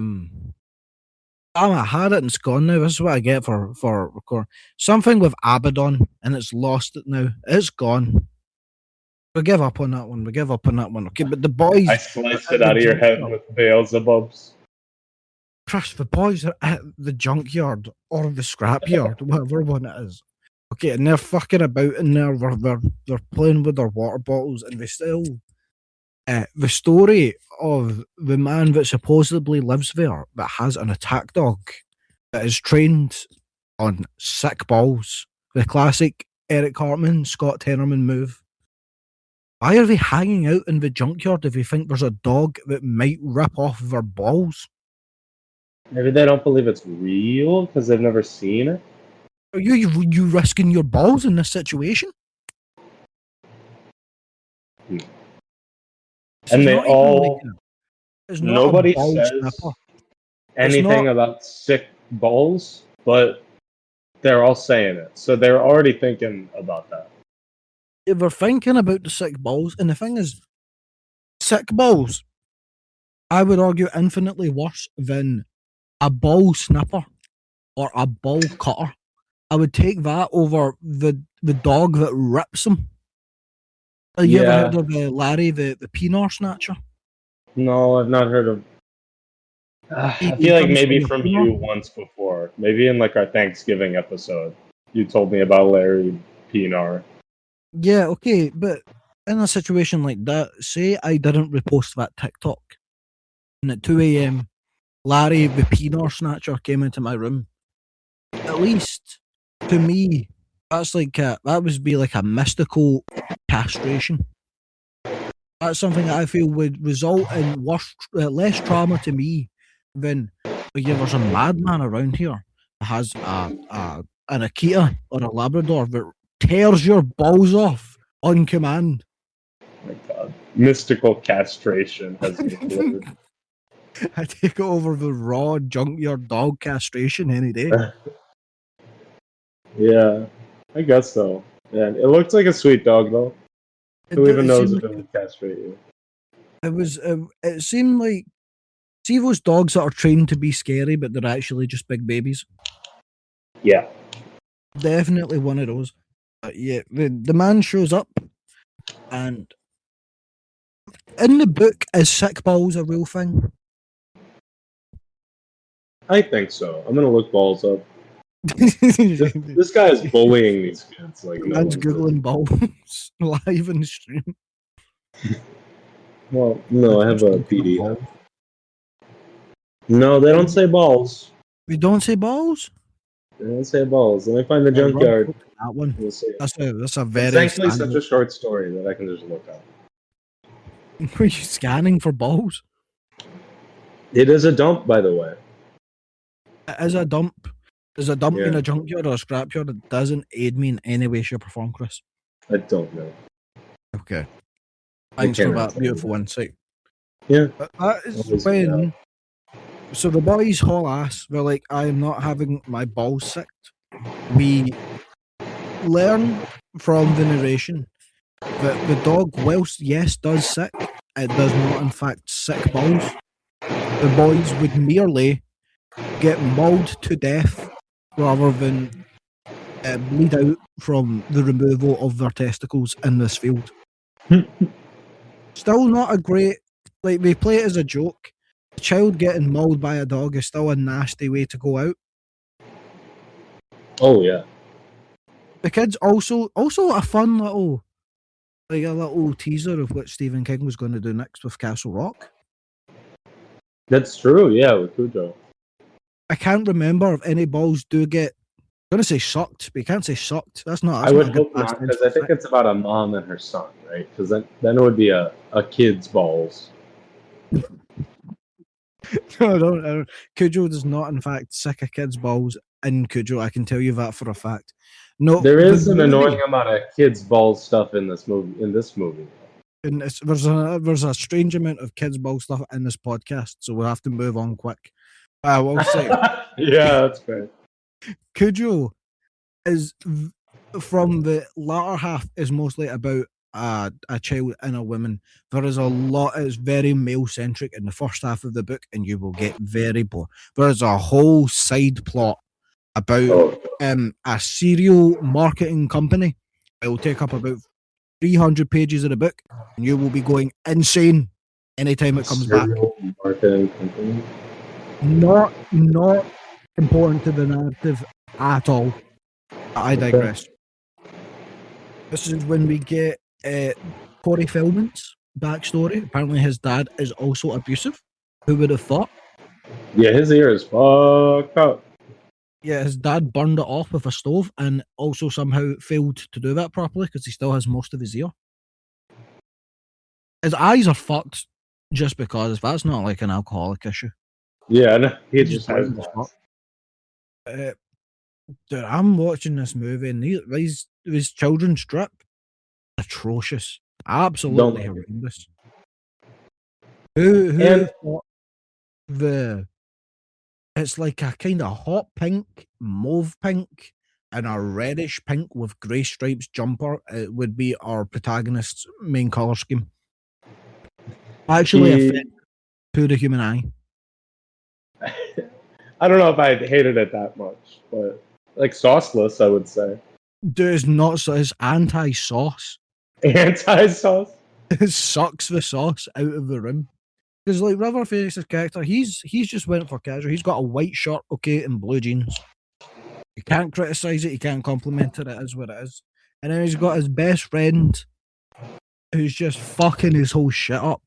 had it and it's gone now. This is what I get for record. Something with Abaddon, and it's lost it now. It's gone. We give up on that one. Okay, but the boys... I sliced it out of your head with Beelzebub's. Chris, the boys are at the junkyard or the scrapyard, whatever one it is. Okay, and they're fucking about in there. They're playing with their water bottles, and they still... the story of the man that supposedly lives there that has an attack dog that is trained on sick balls. The classic Eric Cartman, Scott Tenorman move. Why are they hanging out in the junkyard if they think there's a dog that might rip off their balls? Maybe they don't believe it's real because they've never seen it. Are you risking your balls in this situation? And they all... Nobody says anything about sick balls, but they're all saying it. So they're already thinking about that. They're thinking about the sick balls, and the thing is, sick balls, I would argue, infinitely worse than a ball snipper or a ball cutter. I would take that over the dog that rips them. Have you ever heard of Larry, the Peenor Snatcher? No, I've not heard of... I feel like maybe from you once before. Maybe in like our Thanksgiving episode. you told me about Larry Pinar. Yeah, okay, but in a situation like that, say I didn't repost that TikTok, and at 2 a.m., Larry the Peanut Snatcher came into my room. At least, to me, that's like that would be like a mystical castration. That's something that I feel would result in less trauma to me than like, yeah, there's a madman around here that has an Akita or a Labrador that tears your balls off on command. My God, mystical castration has been delivered. I take it over the raw junkyard dog castration any day. Yeah, I guess so. And it looks like a sweet dog though. Who even knows if it would castrate you? It seemed like, see those dogs that are trained to be scary, but they're actually just big babies. Yeah. Definitely one of those. Yeah, the man shows up, and in the book, is sick balls a real thing? I think so. I'm gonna look balls up. This guy is bullying these kids like no Man's one's googling balls live in the stream. Well, no, I have a PDF. No, they don't say balls. We don't say balls. They don't say balls. Let me find the Yeah, junkyard. that one. We'll see. That's a very. It's thankfully such a short story that I can just look up. Were you scanning for balls? It is a dump, by the way. It is a dump. Is a dump in Yeah. a junkyard or a scrapyard? It doesn't aid me in any way, shape, or form, Chris. I don't know. Okay. Thanks for can't that answer beautiful insight. Yeah. But that is Always when. So the boys haul ass. They're like, I am not having my balls sicked. We learn from the narration that the dog, whilst yes does sick, it does not in fact sick balls. The boys would merely get mauled to death rather than bleed out from the removal of their testicles in this field. Still not a great, like, they play it as a joke. A child getting mauled by a dog is still a nasty way to go out. Oh yeah. The kids also a fun little, like a little teaser of what Stephen King was going to do next with Castle Rock. That's true, yeah, with Cujo. I can't remember if any balls do get. I'm gonna say sucked, but you can't say sucked. That's not. I That's would not a good hope not, past tense because I for think it's about a mom and her son, right? Because then it would be a kid's balls. No, I don't. Cujo does not, in fact, sick a kid's balls in Cujo. I can tell you that for a fact. No, There is the an movie- annoying amount of kids' balls stuff in this movie. and there's a strange amount of kids' ball stuff in this podcast, so we'll have to move on quick. I will say, Yeah, that's fair. Cujo is from the latter half is mostly about a child and a woman. There is a lot. It's very male centric in the first half of the book, and you will get very bored. There is a whole side plot about Oh, a serial marketing company. It will take up about 300 pages of the book, and you will be going insane anytime it comes back. serial marketing company. Not important to the narrative at all. I digress. This is when we get Corey Feldman's backstory. Apparently his dad is also abusive. Who would have thought? Yeah, his ear is fucked up. Yeah, his dad burned it off with a stove and also somehow failed to do that properly because he still has most of his ear. His eyes are fucked just because that's not like an alcoholic issue. Yeah, no, he He's just blind has as glass. fuck. Dude, I'm watching this movie and these children's strip atrocious, absolutely Don't- horrendous. Who And- thought it's like a kind of hot pink, mauve pink, and a reddish pink with grey stripes jumper? It would be our protagonist's main color scheme. Actually, He- offensive to the human eye. I don't know if I hated it that much, but like sauceless, I would say. Dude, it's not so. It's anti-sauce. Anti-sauce. It sucks the sauce out of the room. Because like Riverface's character, he's just went for casual. He's got a white shirt, okay, and blue jeans. You can't criticize it. You can't compliment it. It is what it is. And then he's got his best friend who's just fucking his whole shit up.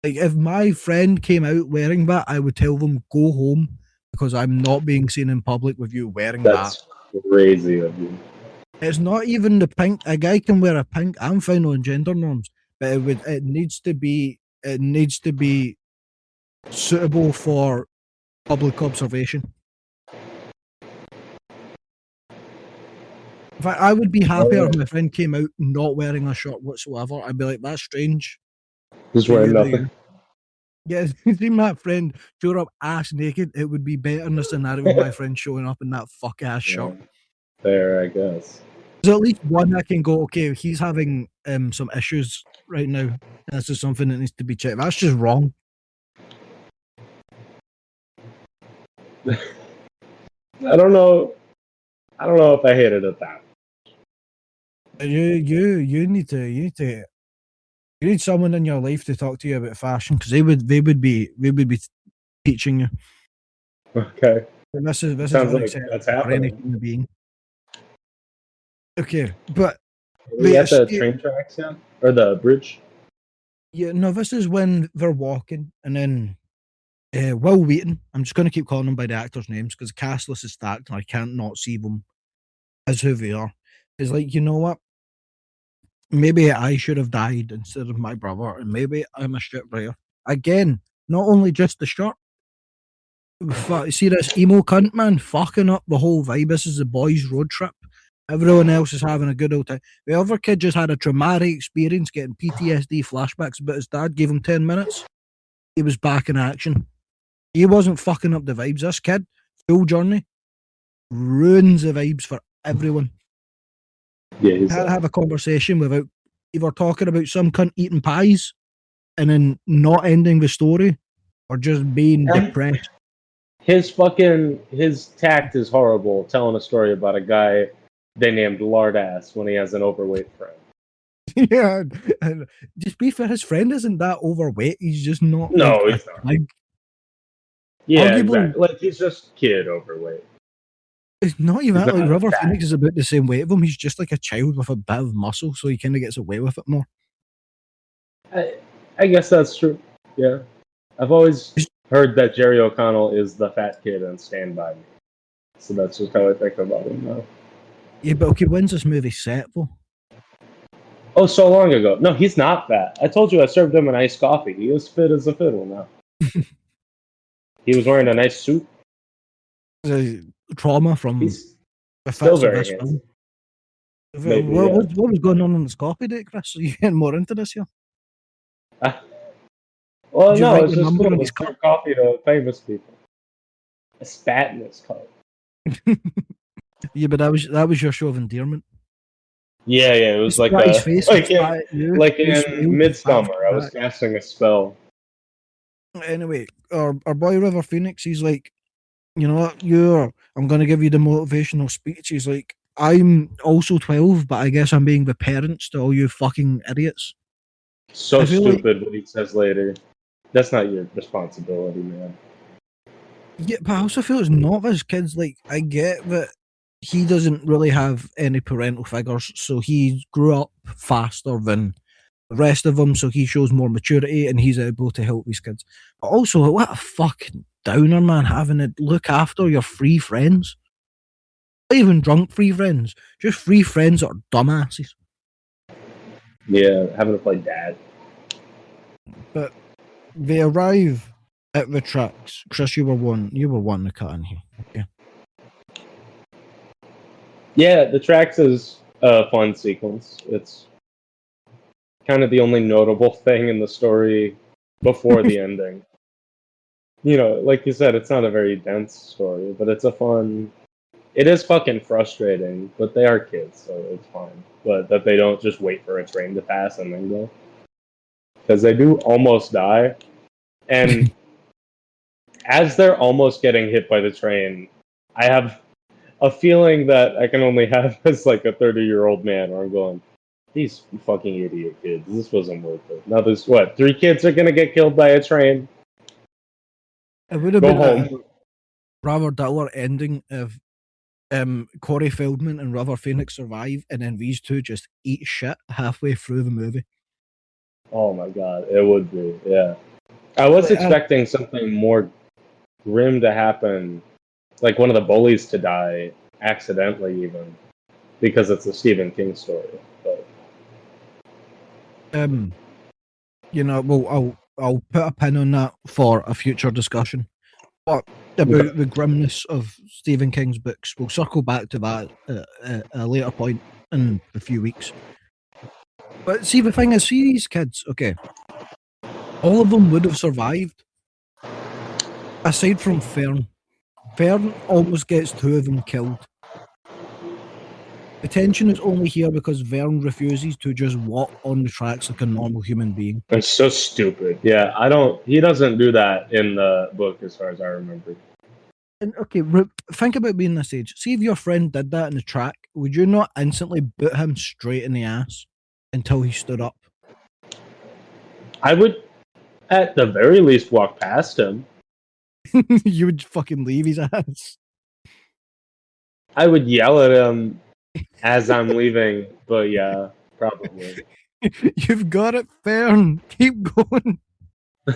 Like, if my friend came out wearing that, I would tell them, go home, because I'm not being seen in public with you wearing that. That's crazy of you. It's not even the pink. A guy can wear a pink. I'm fine on gender norms, but it needs to be suitable for public observation. In fact, I would be happier if my friend came out not wearing a shirt whatsoever. I'd be like, that's strange. Just wearing nothing. Yeah, see my friend show up ass naked, it would be better in the scenario of my friend showing up in that fuck ass shirt. There, I guess. There's at least one I can go, okay, he's having some issues right now. This is something that needs to be checked. That's just wrong. I don't know if I hated it that. You need someone in your life to talk to you about fashion, because they would be teaching you. Okay. This is Sounds like unacceptable that's for any happening. human being. Okay, but Are we at the train tracks yet? Or the bridge? yeah, no, this is when they're walking, and then Will Wheaton, I'm just going to keep calling them by the actors' names because the cast list is stacked and I can't not see them as who they are. It's like, you know what? Maybe I should have died instead of my brother, and maybe I'm a shit writer. Again, not only just the shirt. See this emo cunt, man, fucking up the whole vibe. This is the boys' road trip. Everyone else is having a good old time. The other kid just had a traumatic experience getting PTSD flashbacks, but his dad gave him 10 minutes. He was back in action. He wasn't fucking up the vibes. This kid, full journey, ruins the vibes for everyone. Yeah, You can't have a conversation without either talking about some cunt eating pies and then not ending the story, or just being depressed. His tact is horrible, telling a story about a guy they named Lardass when he has an overweight friend. Yeah, and just be fair, his friend isn't that overweight. He's just not. No, like, he's not. Yeah, arguably, exactly. Like, he's just kid overweight. It's not even He's that. Like, not River fat. Phoenix is about the same weight of him. He's just like a child with a bit of muscle, so he kind of gets away with it more. I guess that's true. Yeah. I've always heard that Jerry O'Connell is the fat kid in Stand By Me. So that's just how I think about him now. Yeah, but okay, when's this movie set though? Oh, so long ago. No, he's not fat. I told you I served him an iced coffee. He is fit as a fiddle now. He was wearing a nice suit. Trauma from He's the still fats of very this handsome. film. Maybe, what was going on this coffee date, Chris? Are you getting more into this here? Well, Did you no, write it's your just number cool on to his cup? serve coffee to famous people. I spat in his cup. Yeah, but that was your show of endearment. Yeah, it was like Spat his face, like spat at you, in you smiled, Midsummer. spat I was casting a spell. Anyway, our boy River Phoenix, he's like, you know what, I'm going to give you the motivational speech. He's like, I'm also 12, but I guess I'm being the parents to all you fucking idiots. So I feel stupid what he says later. That's not your responsibility, man. Yeah, but I also feel it's not his kids. Like, I get that he doesn't really have any parental figures, so he grew up faster than the rest of them, so he shows more maturity and he's able to help these kids. But also, what a fucking downer, man, having to look after your free friends. Not even drunk free friends, just free friends that are dumbasses. Yeah, having to play dad. But they arrive at the tracks. Chris, you were wanting to cut in here. Okay. Yeah, the tracks is a fun sequence. It's kind of the only notable thing in the story before the ending. You know, like you said, it's not a very dense story, but it's a fun. It is fucking frustrating, but they are kids, so it's fine. But that they don't just wait for a train to pass and then go. Because they do almost die. And as they're almost getting hit by the train, I have a feeling that I can only have as like a 30-year-old man where I'm going, these fucking idiot kids, this wasn't worth it. Now there's, 3 kids are going to get killed by a train? It would have Go been a home. rather duller ending if Corey Feldman and River Phoenix survive, and then these two just eat shit halfway through the movie. Oh my god, it would be. Yeah, I was expecting something more grim to happen, like one of the bullies to die accidentally, even because it's a Stephen King story. But I'll put a pin on that for a future discussion. But about the grimness of Stephen King's books, we'll circle back to that at a later point in a few weeks. But see, the thing is, see these kids, okay, all of them would have survived, aside from Fern. Fern almost gets two of them killed. The tension is only here because Vern refuses to just walk on the tracks like a normal human being. it's so stupid. Yeah, he doesn't do that in the book, as far as I remember. And okay, think about being this age. See if your friend did that in the track, would you not instantly boot him straight in the ass until he stood up? I would, at the very least, walk past him. You would fucking leave his ass. I would yell at him as I'm leaving, but yeah, probably. You've got it, Fern. Keep going.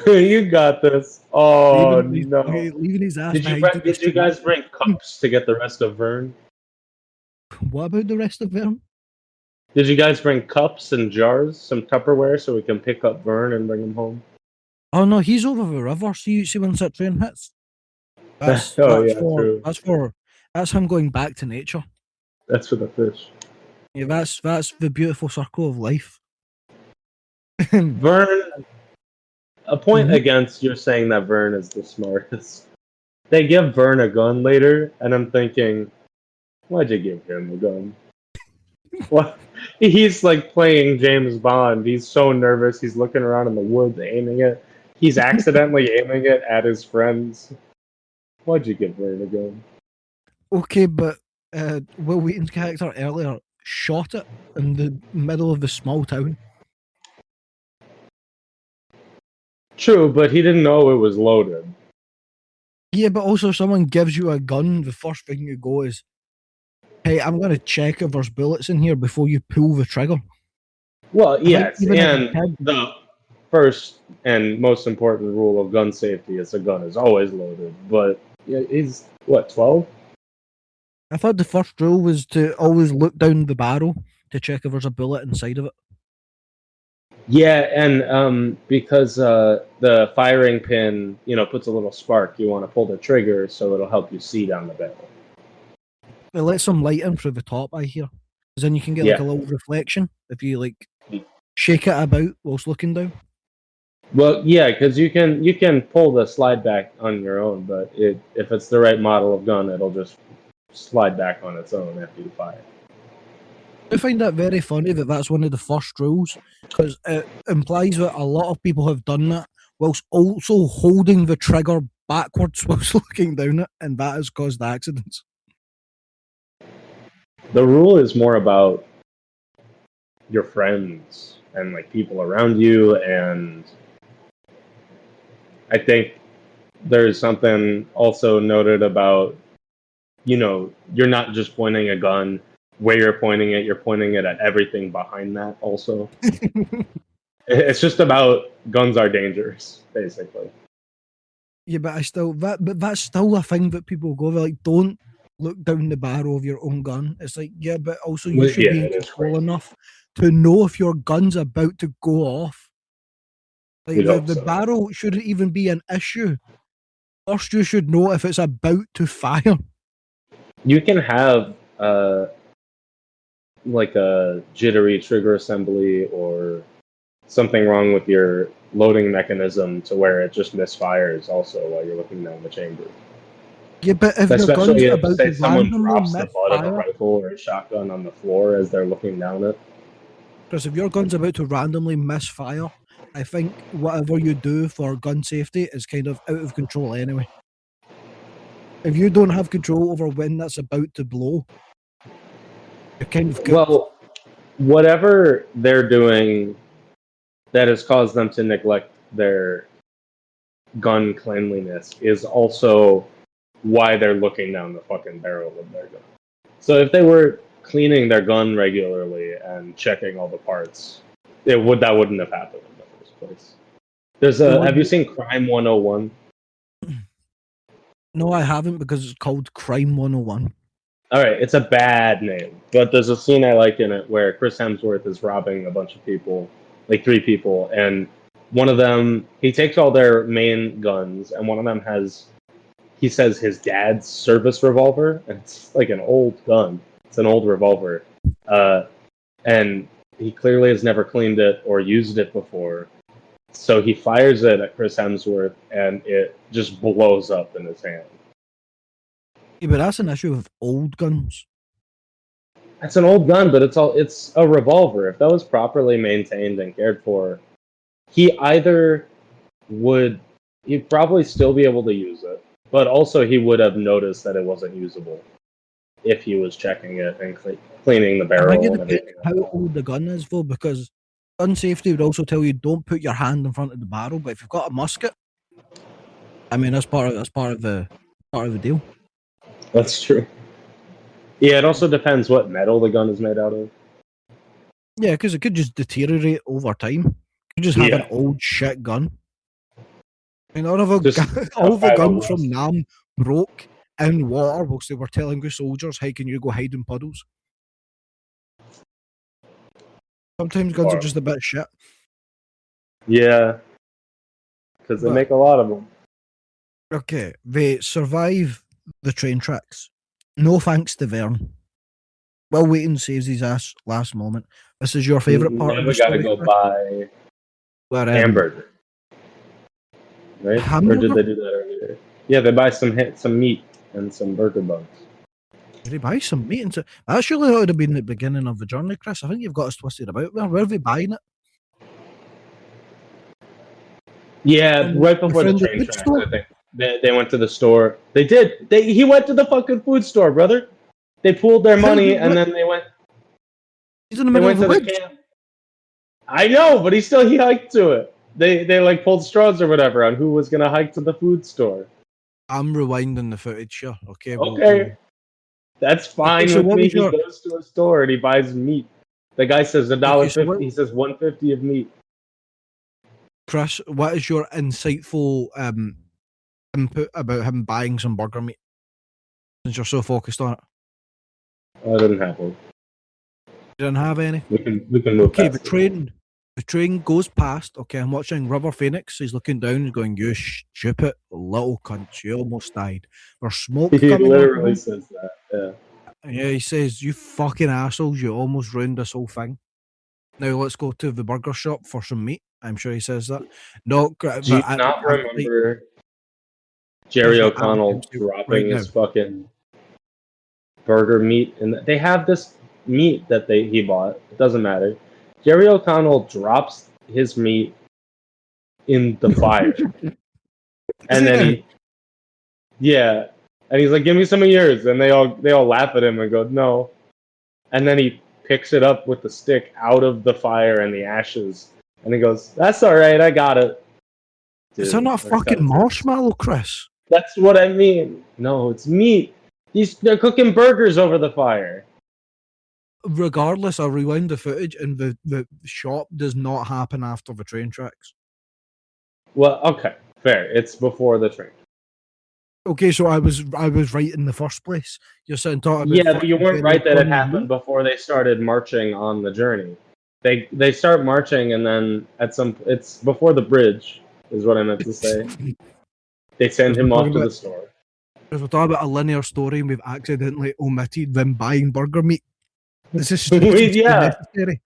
You got this. Oh no! Leaving his ass. Did you guys bring cups to get the rest of Vern? What about the rest of Vern? Did you guys bring cups and jars, some Tupperware, so we can pick up Vern and bring him home? Oh no, he's over the river. See when that train hits. That's him going back to nature. That's for the fish. Yeah, that's the beautiful circle of life. Vern, a point against you're saying that Vern is the smartest. They give Vern a gun later, and I'm thinking, why'd you give him a gun? What? He's like playing James Bond. He's so nervous. He's looking around in the woods, aiming it. He's accidentally aiming it at his friends. Why'd you give Vern a gun? Okay, but Will Wheaton's character earlier shot it in the middle of the small town. True, but he didn't know it was loaded. Yeah, but also someone gives you a gun, the first thing you go is, hey, I'm going to check if there's bullets in here before you pull the trigger. Well, yes, and the first and most important rule of gun safety is a gun is always loaded, but he's, what, 12? I thought the first rule was to always look down the barrel to check if there's a bullet inside of it. Yeah, and because the firing pin, puts a little spark, you want to pull the trigger so it'll help you see down the barrel. It lets some light in through the top, I hear. Because then you can get like a little reflection if you shake it about whilst looking down. Well, yeah, because you can pull the slide back on your own, but if it's the right model of gun, it'll just slide back on its own after you fire. I find that very funny that that's one of the first rules, because it implies that a lot of people have done that whilst also holding the trigger backwards whilst looking down it, and that has caused accidents. The rule is more about your friends and people around you, and I think there's something also noted about, you're not just pointing a gun where you're pointing it at everything behind that also. It's just about guns are dangerous, basically. Yeah, but that's still a thing that people go like, don't look down the barrel of your own gun. It's like, yeah, but also you should be in control enough to know if your gun's about to go off. Like the barrel shouldn't even be an issue. First, you should know if it's about to fire. You can have a jittery trigger assembly or something wrong with your loading mechanism to where it just misfires also while you're looking down the chamber. Yeah, but if especially your if gun's say someone drops misfire, the butt of a rifle or a shotgun on the floor as they're looking down it. Because if your gun's about to randomly misfire, I think whatever you do for gun safety is kind of out of control anyway. If you don't have control over when that's about to blow, you're kind of good. Well, whatever they're doing that has caused them to neglect their gun cleanliness is also why they're looking down the fucking barrel of their gun. So if they were cleaning their gun regularly and checking all the parts, that wouldn't have happened in the first place. Have you seen Crime 101? No, I haven't, because it's called Crime 101. All right, it's a bad name, but there's a scene I like in it where Chris Hemsworth is robbing a bunch of people, like 3 people, and one of them, he takes all their main guns, and one of them he says his dad's service revolver, and it's like an old gun. It's an old revolver, and he clearly has never cleaned it or used it before. So he fires it at Chris Hemsworth, and it just blows up in his hand. Yeah, but that's an issue with old guns. It's an old gun, but it's a revolver. If that was properly maintained and cared for, he'd probably still be able to use it, but also he would have noticed that it wasn't usable if he was checking it and cleaning the barrel and everything. How old the gun is, though, because gun safety would also tell you don't put your hand in front of the barrel. But if you've got a musket, I mean, that's part of the deal. That's true. Yeah, it also depends what metal the gun is made out of. Yeah, because it could just deteriorate over time. You could just have an old shit gun. I mean, all of the guns from Nam broke in water whilst they were telling the soldiers, "Hey, can you go hide in puddles?" Sometimes guns are just a bit shit. Yeah, because they make a lot of them. Okay, they survive the train tracks. No thanks to Vern. Will Wheaton saves his ass last moment. This is your favourite part of the story. We gotta go buy hamburger. Right? Hamburger? Or did they do that earlier? Yeah, they buy some meat and some burger buns. Did they buy some meat? That surely would have been the beginning of the journey, Chris. I think you've got us twisted about. Where are they buying it? Yeah, right before the train tracks, I think. They went to the store. They did. He went to the fucking food store, brother. They pooled their money and then they went. He's in the middle of the woods. Camp. I know, but he hiked to it. They like pulled straws or whatever on who was gonna hike to the food store. I'm rewinding the footage here. Okay. Okay. That's fine with me. He goes to a store and he buys meat. The guy says $1.50. He says $1.50 of meat. Chris, what is your insightful input about him buying some burger meat? Since you're so focused on it. I didn't have one. You didn't have any? We can move past the train goes past. Okay, I'm watching River Phoenix. He's looking down. He's going, "You stupid little cunt! You almost died." There's smoke coming. He literally says that. Yeah. Yeah, he says, "You fucking assholes! You almost ruined this whole thing." Now let's go to the burger shop for some meat. I'm sure he says that. No, do you not remember Jerry O'Connell dropping his fucking burger meat? And they have this meat that he bought. It doesn't matter. Jerry O'Connell drops his meat in the fire, and then and he's like, "Give me some of yours," and they all laugh at him and go, "No," and then he picks it up with the stick out of the fire and the ashes, and he goes, "That's all right, I got it." Dude, is that not a fucking marshmallow, Chris? That's what I mean. No, it's meat. They're cooking burgers over the fire. Regardless, I'll rewind the footage, and the shop does not happen after the train tracks. Well, okay, fair. It's before the train. Okay, so I was right in the first place. You're saying talking about but you weren't right that it happened before they started marching on the journey. They start marching, and then it's before the bridge, is what I meant to say. They send him off to the store. Because we're talking about a linear story, and we've accidentally omitted them buying burger meat. This is necessary.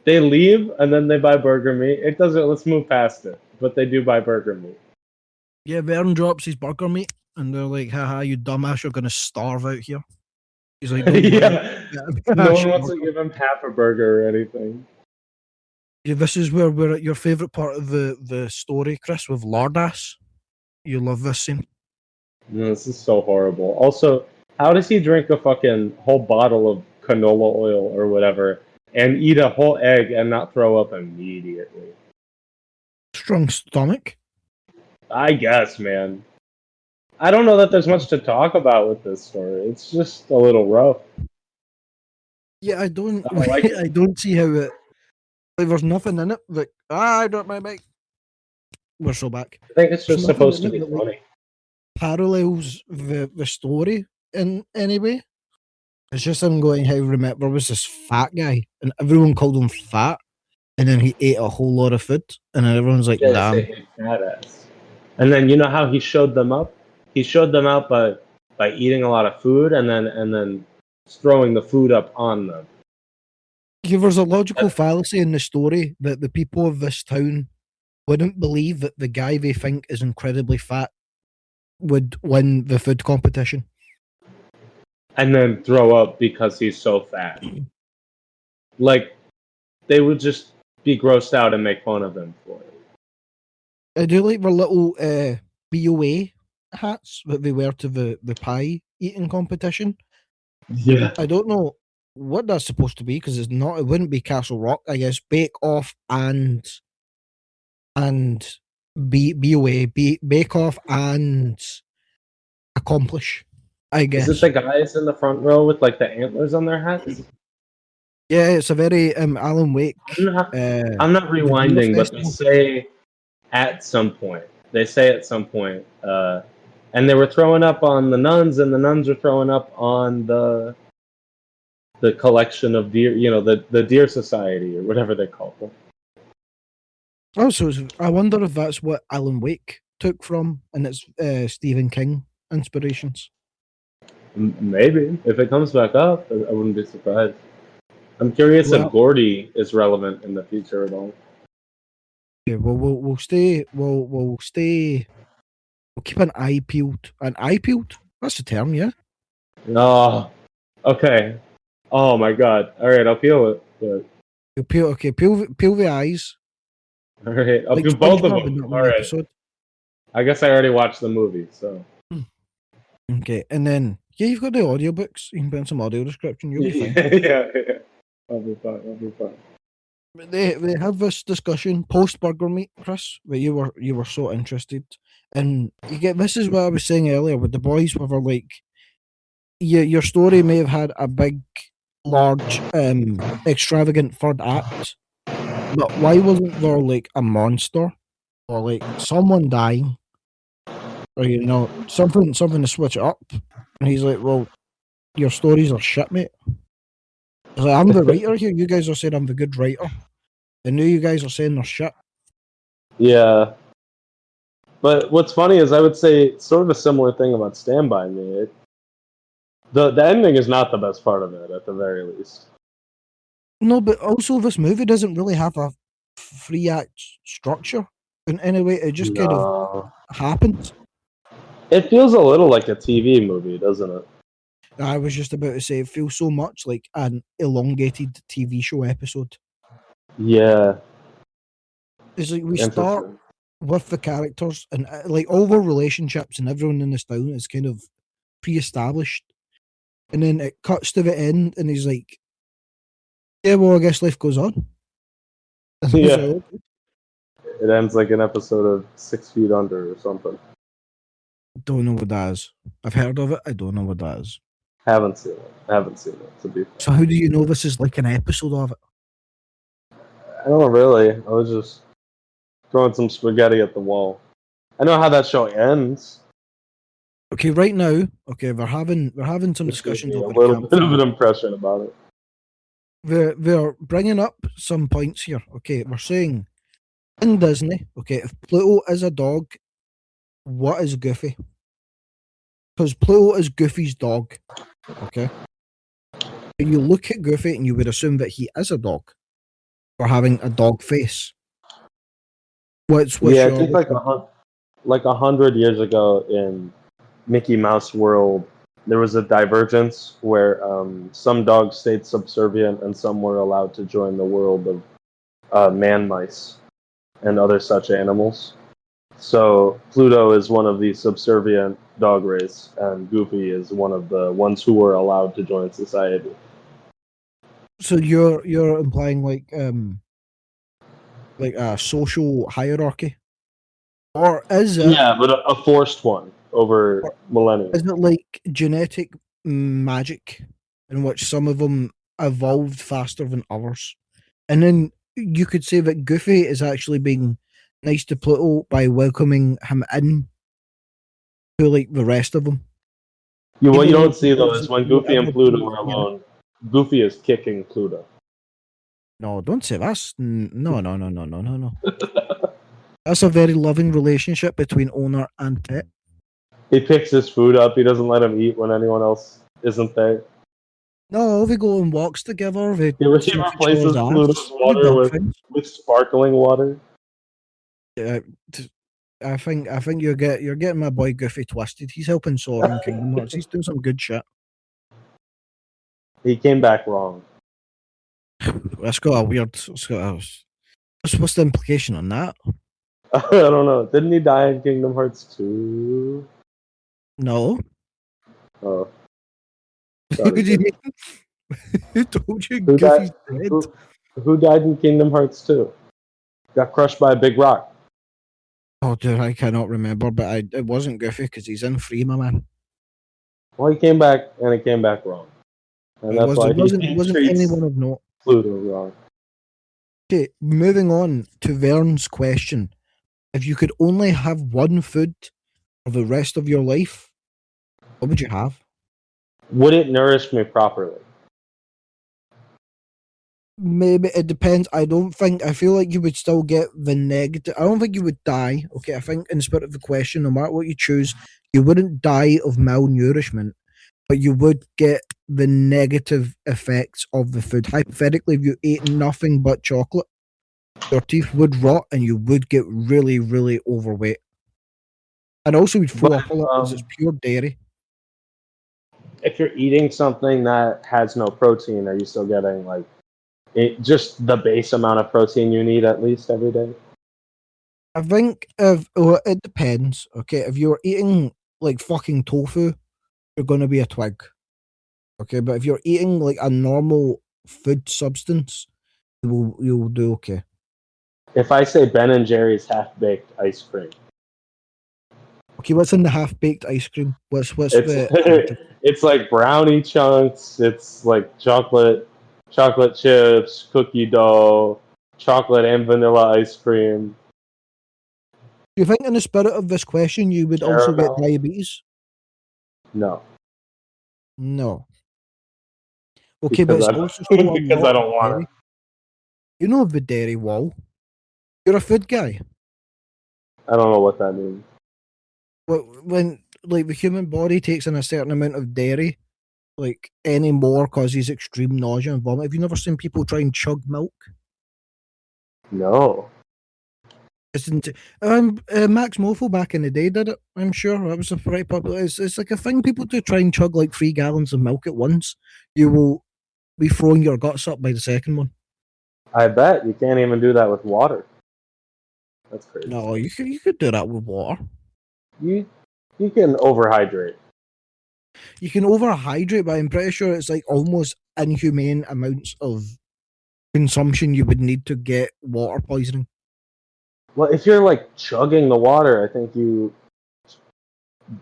They leave and then they buy burger meat. It doesn't. Let's move past it. But they do buy burger meat. Yeah, Vern drops his burger meat, and they're like, "Haha, you dumbass! You're gonna starve out here." He's like, "Yeah, no one wants to give him half a burger or anything." Yeah, this is where we're at your favorite part of the story, Chris, with Lardass. You love this scene. No, this is so horrible. Also, how does he drink a fucking whole bottle of canola oil or whatever and eat a whole egg and not throw up immediately? Strong stomach. I guess, man. I don't know that there's much to talk about with this story. It's just a little rough. Yeah, I don't. I don't like it. I don't see how it. Like, there's nothing in it. Like, I dropped my mic. We're so back. I think it's There's just nothing supposed to in it be that, like, funny. parallels the story in any way. It's just him going, "How remember was this fat guy, and everyone called him fat, and then he ate a whole lot of food, and then everyone's like, Yes, damn." they hate badass. And then you know how he showed them up? He showed them out by eating a lot of food and then throwing the food up on them. Yeah, there's a logical fallacy in the story that the people of this town wouldn't believe that the guy they think is incredibly fat would win the food competition. And then throw up because he's so fat. Like, they would just be grossed out and make fun of him for it. I do like their little BOA hats that they wear to the pie eating competition. Yeah. I don't know what that's supposed to be because it's not. It wouldn't be Castle Rock. I guess Bake Off and BOA, Bake Off and Accomplish. I guess. Is it the guys in the front row with like the antlers on their hats? Yeah, it's a very Alan Wake. I'm not rewinding, but they say at some point. And they were throwing up on the nuns, and the nuns were throwing up on the collection of deer, the Deer Society or whatever they call them. Oh, so I wonder if that's what Alan Wake took from, and it's Stephen King inspirations. Maybe if it comes back up, I wouldn't be surprised. I'm curious if Gordy is relevant in the future at all. Yeah, well, we'll keep an eye peeled. An eye peeled? That's the term, yeah. Oh, okay. Oh my god. All right, I'll peel it. But... Peel the eyes. All right, I'll Like do both of SpongeBob in them. that All one right. episode. I guess I already watched the movie, so. Okay, and then you've got the audiobooks. You can put in some audio description. You'll be fine. yeah. I'll be fine. They have this discussion post Burger Meat, Chris, where you were so interested, and you get this is what I was saying earlier with the boys, where they're like, your story may have had a big, large, extravagant third act, but why wasn't there like a monster or like someone dying, or something to switch it up? And he's like, well, your stories are shit, mate. Like, I'm the writer here. You guys are saying I'm the good writer. And now you guys are saying they're shit. Yeah. But what's funny is I would say sort of a similar thing about Stand By Me. The ending is not the best part of it, at the very least. No, but also this movie doesn't really have a 3-act structure in any way. It just kind of happens. It feels a little like a TV movie, doesn't it? I was just about to say it feels so much like an elongated TV show episode. Yeah. It's like we start with the characters and like all their relationships and everyone in this town is kind of pre-established. And then it cuts to the end and he's like, yeah, well, I guess life goes on. Yeah. It ends like an episode of 6 Feet Under or something. Don't know what that is. I've heard of it. I don't know what that is. Haven't seen it, to be fair. So how do you know this is like an episode of it? I don't really. I was just throwing some spaghetti at the wall. I know how that show ends. Okay, right now, we're having some discussions over a little bit of an impression about it. We're bringing up some points here. Okay, we're saying in Disney, okay, if Pluto is a dog, what is Goofy? Because Pluto is Goofy's dog. Okay. You look at Goofy and you would assume that he is a dog for having a dog face. What's I think like 100 years ago in Mickey Mouse World, there was a divergence where some dogs stayed subservient and some were allowed to join the world of man mice and other such animals. So Pluto is one of the subservient dog race, and Goofy is one of the ones who were allowed to join society. So you're implying like a social hierarchy, or is it? Yeah, but a forced one. over millennia. Is it like genetic magic in which some of them evolved faster than others? And then you could say that Goofy is actually being nice to Pluto by welcoming him in to like the rest of them. What you Even don't though see though Pluto's is when Goofy and whatever Pluto breed, are you know? alone, Goofy is kicking Pluto. No, don't say that's no. That's a very loving relationship between owner and pet. He picks his food up. He doesn't let him eat when anyone else isn't there. No, they go on walks together. They He sniff each replaces other's Pluto's ass. They do water dog things. with sparkling water. Yeah, I think you're getting my boy Goofy twisted. He's helping Sora in Kingdom Hearts. He's doing some good shit. He came back wrong. That's got a weird. What's the implication on that? I don't know. Didn't he die in Kingdom Hearts 2? No. Oh. Who Sorry, did he- Who told you Who Goofy's died? dead? Who died in Kingdom Hearts 2? Got crushed by a big rock. Oh, dude, I cannot remember, but it wasn't Goofy because he's in 3, my man. Well, he came back, and it came back wrong. And that's why It wasn't he treats anyone of note. Pluto wrong. Okay, moving on to Vern's question. If you could only have one food for the rest of your life, what would you have? Would it nourish me properly? Maybe it depends. I feel like you would still get the negative. I don't think you would die. Okay, I think in the spirit of the question, no matter what you choose, you wouldn't die of malnourishment, but you would get the negative effects of the food. Hypothetically, if you ate nothing but chocolate, your teeth would rot and you would get really, really overweight. And also, you'd throw up a lot because it's pure dairy. If you're eating something that has no protein, are you still getting like just the base amount of protein you need at least every day? I think it depends. Okay, if you're eating like fucking tofu, you're gonna be a twig. Okay, but if you're eating like a normal food substance, you'll do okay. If I say Ben and Jerry's half-baked ice cream, Okay, what's in the half baked ice cream? What's it's the it's like brownie chunks. It's like chocolate chips, cookie dough, chocolate and vanilla ice cream. Do you think in the spirit of this question you would also get Caramel. diabetes? No, No. Okay, but because it's also still a because lot I don't of want dairy. You know the dairy wall. You're a food guy. I don't know what that means. When like the human body takes in a certain amount of dairy, like any more causes extreme nausea and vomit. Have you never seen people try and chug milk? No. Isn't it? Max Mofo back in the day did it. I'm sure that was a pretty popular. It's like a thing people do. Try and chug like 3 gallons of milk at once. You will be throwing your guts up by the second one. I bet you can't even do that with water. That's crazy. No, you could do that with water. You can overhydrate. You can overhydrate, but I'm pretty sure it's like almost inhumane amounts of consumption you would need to get water poisoning. Well, if you're like chugging the water, I think you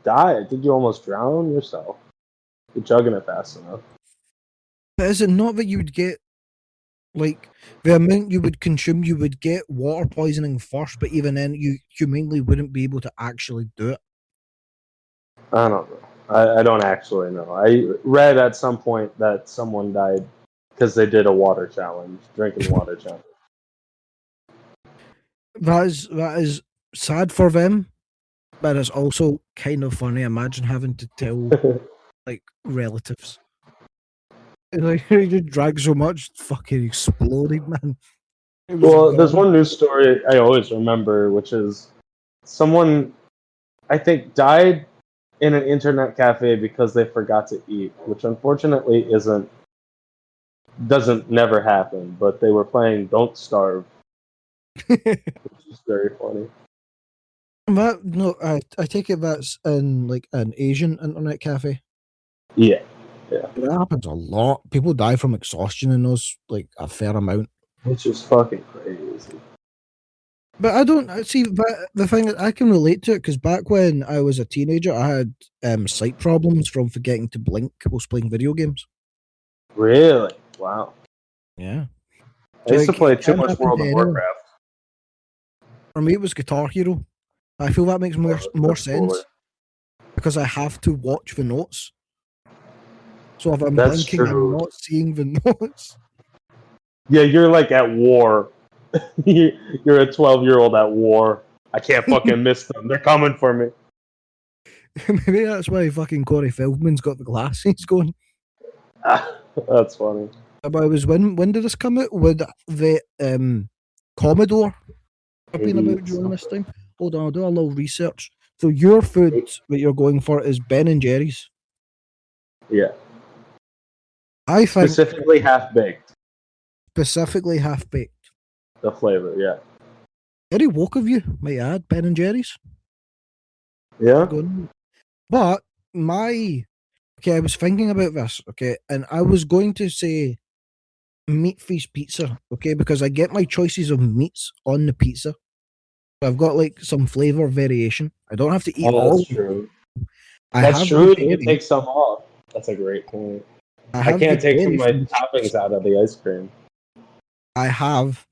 die. I think you almost drown yourself. You're chugging it fast enough. But is it not that you would get like the amount you would consume, you would get water poisoning first, but even then you humanely wouldn't be able to actually do it? I don't know. I don't actually know. I read at some point that someone died because they did a water challenge, drinking water challenge. That is sad for them, but it's also kind of funny. Imagine having to tell like relatives. Like you just drank so much, fucking exploded, man. Well, there's one news story I always remember, which is someone, I think, died in an internet cafe because they forgot to eat, which unfortunately doesn't never happen. But they were playing Don't Starve, which is very funny. I take it that's in like an Asian internet cafe. Yeah. That happens a lot. People die from exhaustion in those, like a fair amount. Which is fucking crazy. But I don't see. But the thing is, I can relate to it because back when I was a teenager, I had sight problems from forgetting to blink whilst playing video games. Really? Wow. Yeah. I used to play it too can much happen World to of anyone. Warcraft. For me, it was Guitar Hero. I feel that makes more That's sense cooler. because I have to watch the notes. So if I'm That's blinking, I'm true. not seeing the notes. Yeah, you're like at war. You're a 12-year-old at war. I can't fucking miss them. They're coming for me. Maybe that's why fucking Corey Feldman's got the glasses going. That's funny. But it was when did this come out? Would the Commodore have been about during this time? Hold on, I'll do a little research. So your food that you're going for is Ben and Jerry's. Yeah. I think Specifically half baked. specifically half baked. The flavor, yeah. Very woke of you, might add, Ben and Jerry's. Yeah? But my okay, I was thinking about this, okay, and I was going to say meat feast pizza, okay, because I get my choices of meats on the pizza. So I've got like some flavor variation. I don't have to eat Oh, all. that's true. I That's have true. the You can dairy. take some off. That's a great point. I I have the can't take some dairy of my from the toppings chips. out of the ice cream. I have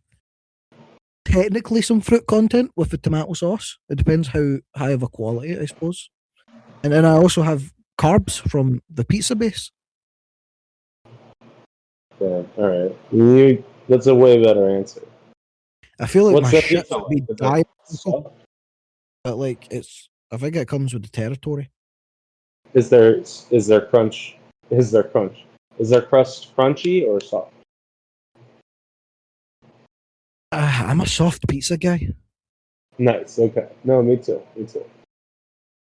technically some fruit content with the tomato sauce. It depends how high of a quality, I suppose. And then I also have carbs from the pizza base. Yeah, all right. That's a way better answer. I feel like What's my that shit pizza would be like? Is it diabolical, soft? but like it's. I think it comes with the territory. Is there crunch? Is there crunch? Is there crust crunchy or soft? I'm a soft pizza guy. Nice. Okay. No, me too. Me too.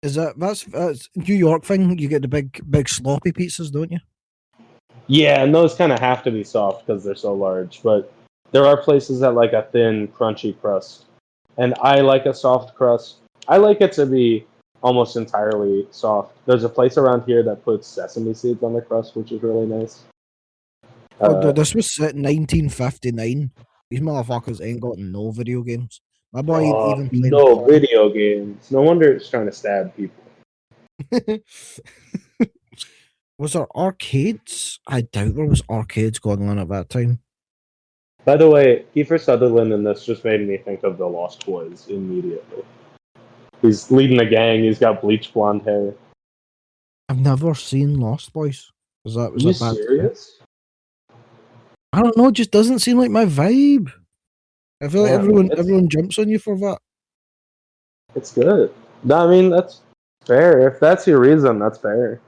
Is that's New York thing? You get the big sloppy pizzas, don't you? Yeah, and those kind of have to be soft because they're so large. But there are places that like a thin, crunchy crust, and I like a soft crust. I like it to be almost entirely soft. There's a place around here that puts sesame seeds on the crust, which is really nice. This was set in 1959. These motherfuckers ain't got no video games. My boy even played No Pong. video games. No wonder it's trying to stab people. Was there arcades? I doubt there was arcades going on at that time. By the way, Kiefer Sutherland in this just made me think of the Lost Boys immediately. He's leading a gang. He's got bleach blonde hair. I've never seen Lost Boys. Because that was Are you a bad film. serious? I don't know, it just doesn't seem like my vibe. I feel like Yeah, everyone jumps on you for that. It's good. No, I mean, that's fair. If that's your reason, that's fair.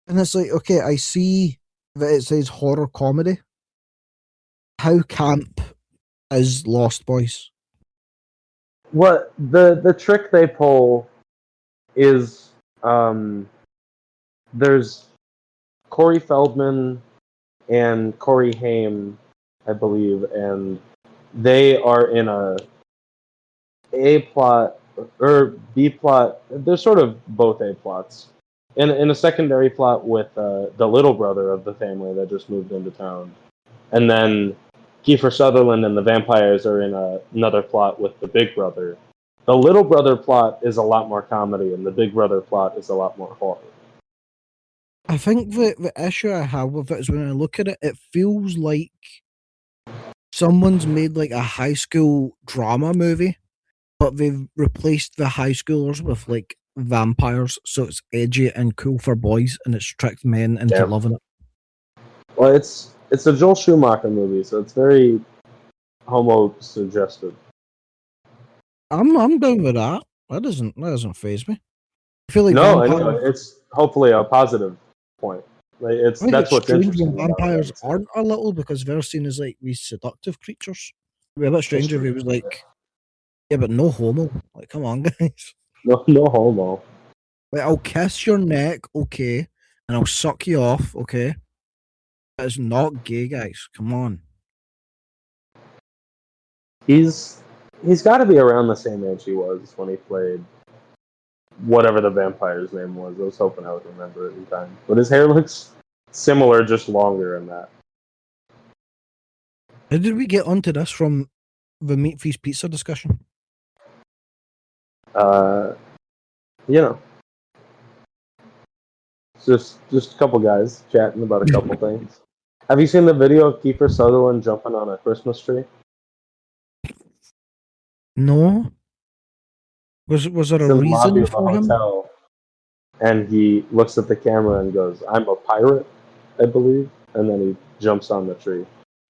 And it's like, okay, I see that it says horror comedy. How camp is Lost Boys? What the trick they pull is there's Corey Feldman and Corey Haim, I believe, and they are in a plot or B plot. They're sort of both A plots. In a secondary plot with the little brother of the family that just moved into town, and then Kiefer Sutherland and the vampires are in another plot with the big brother. The little brother plot is a lot more comedy, and the big brother plot is a lot more horror. I think the issue I have with it is when I look at it, it feels like someone's made like a high school drama movie, but they've replaced the high schoolers with like vampires, so it's edgy and cool for boys, and it's tricked men into loving it. Well, it's a Joel Schumacher movie, so it's very homo suggestive. I'm down with that. That doesn't faze me. I feel like No, I know it's hopefully a positive point. Like I think that's it's what's strange interesting when about vampires it. aren't a little because they're seen as like these seductive creatures. It'd be a bit strange if he was like, yeah, but no homo. Like, come on, guys. No homo. Like, I'll kiss your neck, okay, and I'll suck you off, okay. But it's not gay, guys. Come on. He's got to be around the same age he was when he played whatever the vampire's name was. I was hoping I would remember it in time, but his hair looks similar, just longer in that. How did we get onto this from the Meat Feast pizza discussion? You know, just a couple guys chatting about a couple things. Have you seen the video of Kiefer Sutherland jumping on a Christmas tree? No. Was there He's a in the lobby reason of a for him? hotel, and he looks at the camera and goes, "I'm a pirate, I believe," and then he jumps on the tree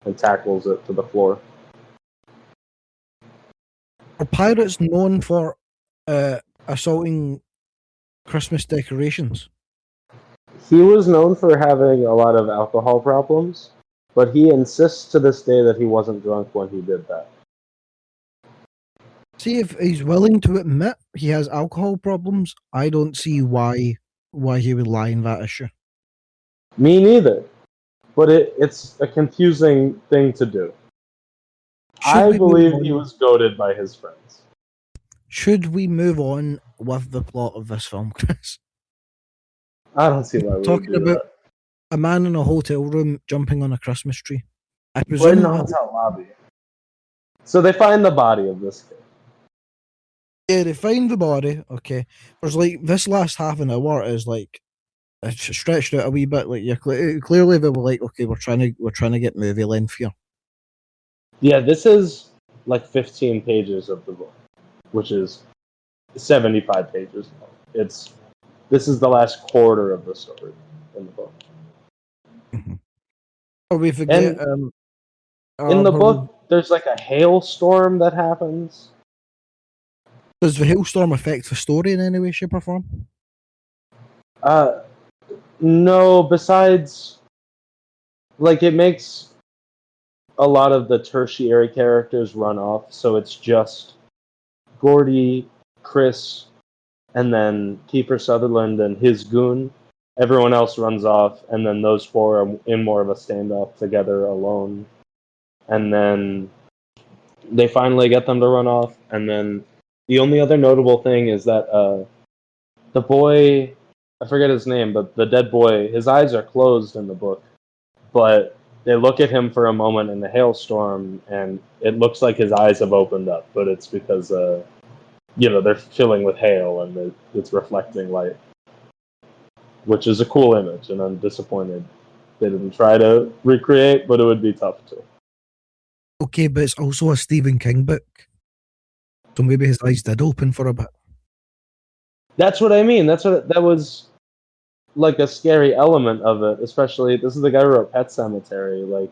and tackles it to the floor. Are pirates known for assaulting Christmas decorations? He was known for having a lot of alcohol problems, but he insists to this day that he wasn't drunk when he did that. See, if he's willing to admit he has alcohol problems, I don't see why he would lie in that issue. Me neither. But it's a confusing thing to do. I believe he was goaded by his friends. Should we move on with the plot of this film, Chris? I don't see why we would Talking do about that. a man in a hotel room jumping on a Christmas tree. I We're presume in the hotel lobby. So they find the body of this kid. yeah, they find the body. Okay, there's like this last half an hour is like it's stretched out a wee bit. Like you're clearly they were like, okay, we're trying to get movie length here. Yeah, this is like 15 pages of the book, which is 75 pages long. This is the last quarter of the story in the book. Oh, we forget. And in the book, there's like a hailstorm that happens. Does the hailstorm affect the story in any way, shape, or form? No, besides, like, it makes a lot of the tertiary characters run off, so it's just Gordy, Chris, and then Kiefer Sutherland and his goon. Everyone else runs off, and then those four are in more of a standoff together alone. And then they finally get them to run off, and then the only other notable thing is that the boy, I forget his name, but the dead boy, his eyes are closed in the book, but they look at him for a moment in the hailstorm, and it looks like his eyes have opened up, but it's because they're filling with hail and it's reflecting light, which is a cool image, and I'm disappointed they didn't try to recreate, but it would be tough to. Okay, but it's also a Stephen King book, so maybe his eyes did open for a bit. That's what I mean. That was like a scary element of it, especially this is the guy who wrote Pet Sematary. Like,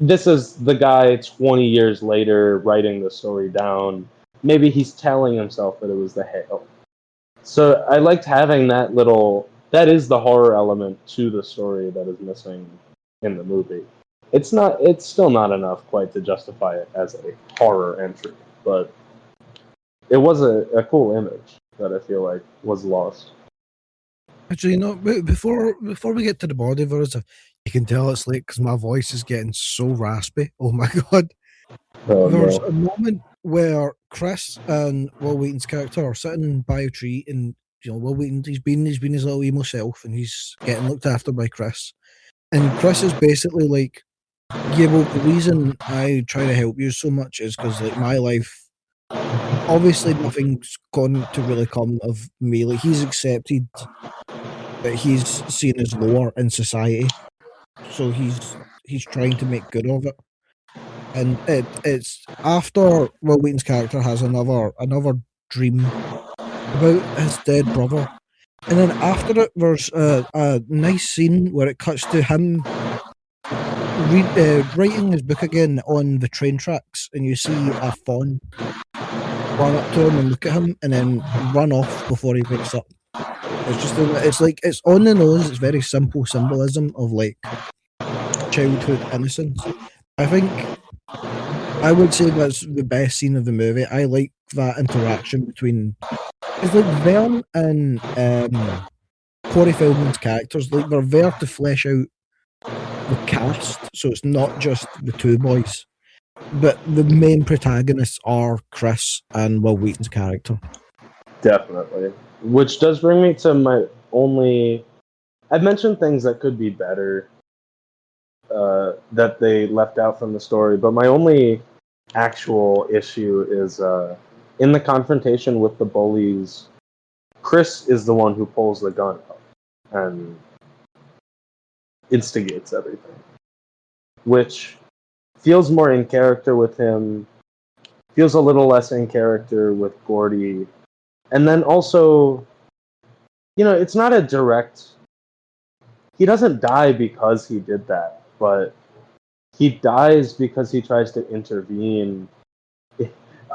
this is the guy 20 years later writing the story down. Maybe he's telling himself that it was the hail. So I liked having that is the horror element to the story that is missing in the movie. It's still not enough quite to justify it as a horror entry, but it was a cool image that I feel like was lost. Actually, before we get to the body, you can tell it's late because my voice is getting so raspy. Oh my god. There's a moment where Chris and Will Wheaton's character are sitting by a tree, and Will Wheaton he's been his little emo self, and he's getting looked after by Chris. And Chris is basically like, yeah, well, the reason I try to help you so much is because like my life, obviously nothing's going to really come of me. Like he's accepted that he's seen as lower in society, so he's trying to make good of it. And it's after Will Wheaton's character has another dream about his dead brother, and then after it, there's a nice scene where it cuts to him writing his book again on the train tracks, and you see a fawn run up to him and look at him, and then run off before he wakes up. It's on the nose. It's very simple symbolism of like childhood innocence. I think I would say that's the best scene of the movie. I like that interaction between it's like Vern and Corey Feldman's characters. Like they're there to flesh out the cast, so it's not just the two boys, but the main protagonists are Chris and Will Wheaton's character. Definitely. Which does bring me to my only... I've mentioned things that could be better that they left out from the story, but my only actual issue is in the confrontation with the bullies. Chris is the one who pulls the gun up and instigates everything, which feels more in character with him, feels a little less in character with Gordy. And then also, it's not a direct. He doesn't die because he did that, but he dies because he tries to intervene.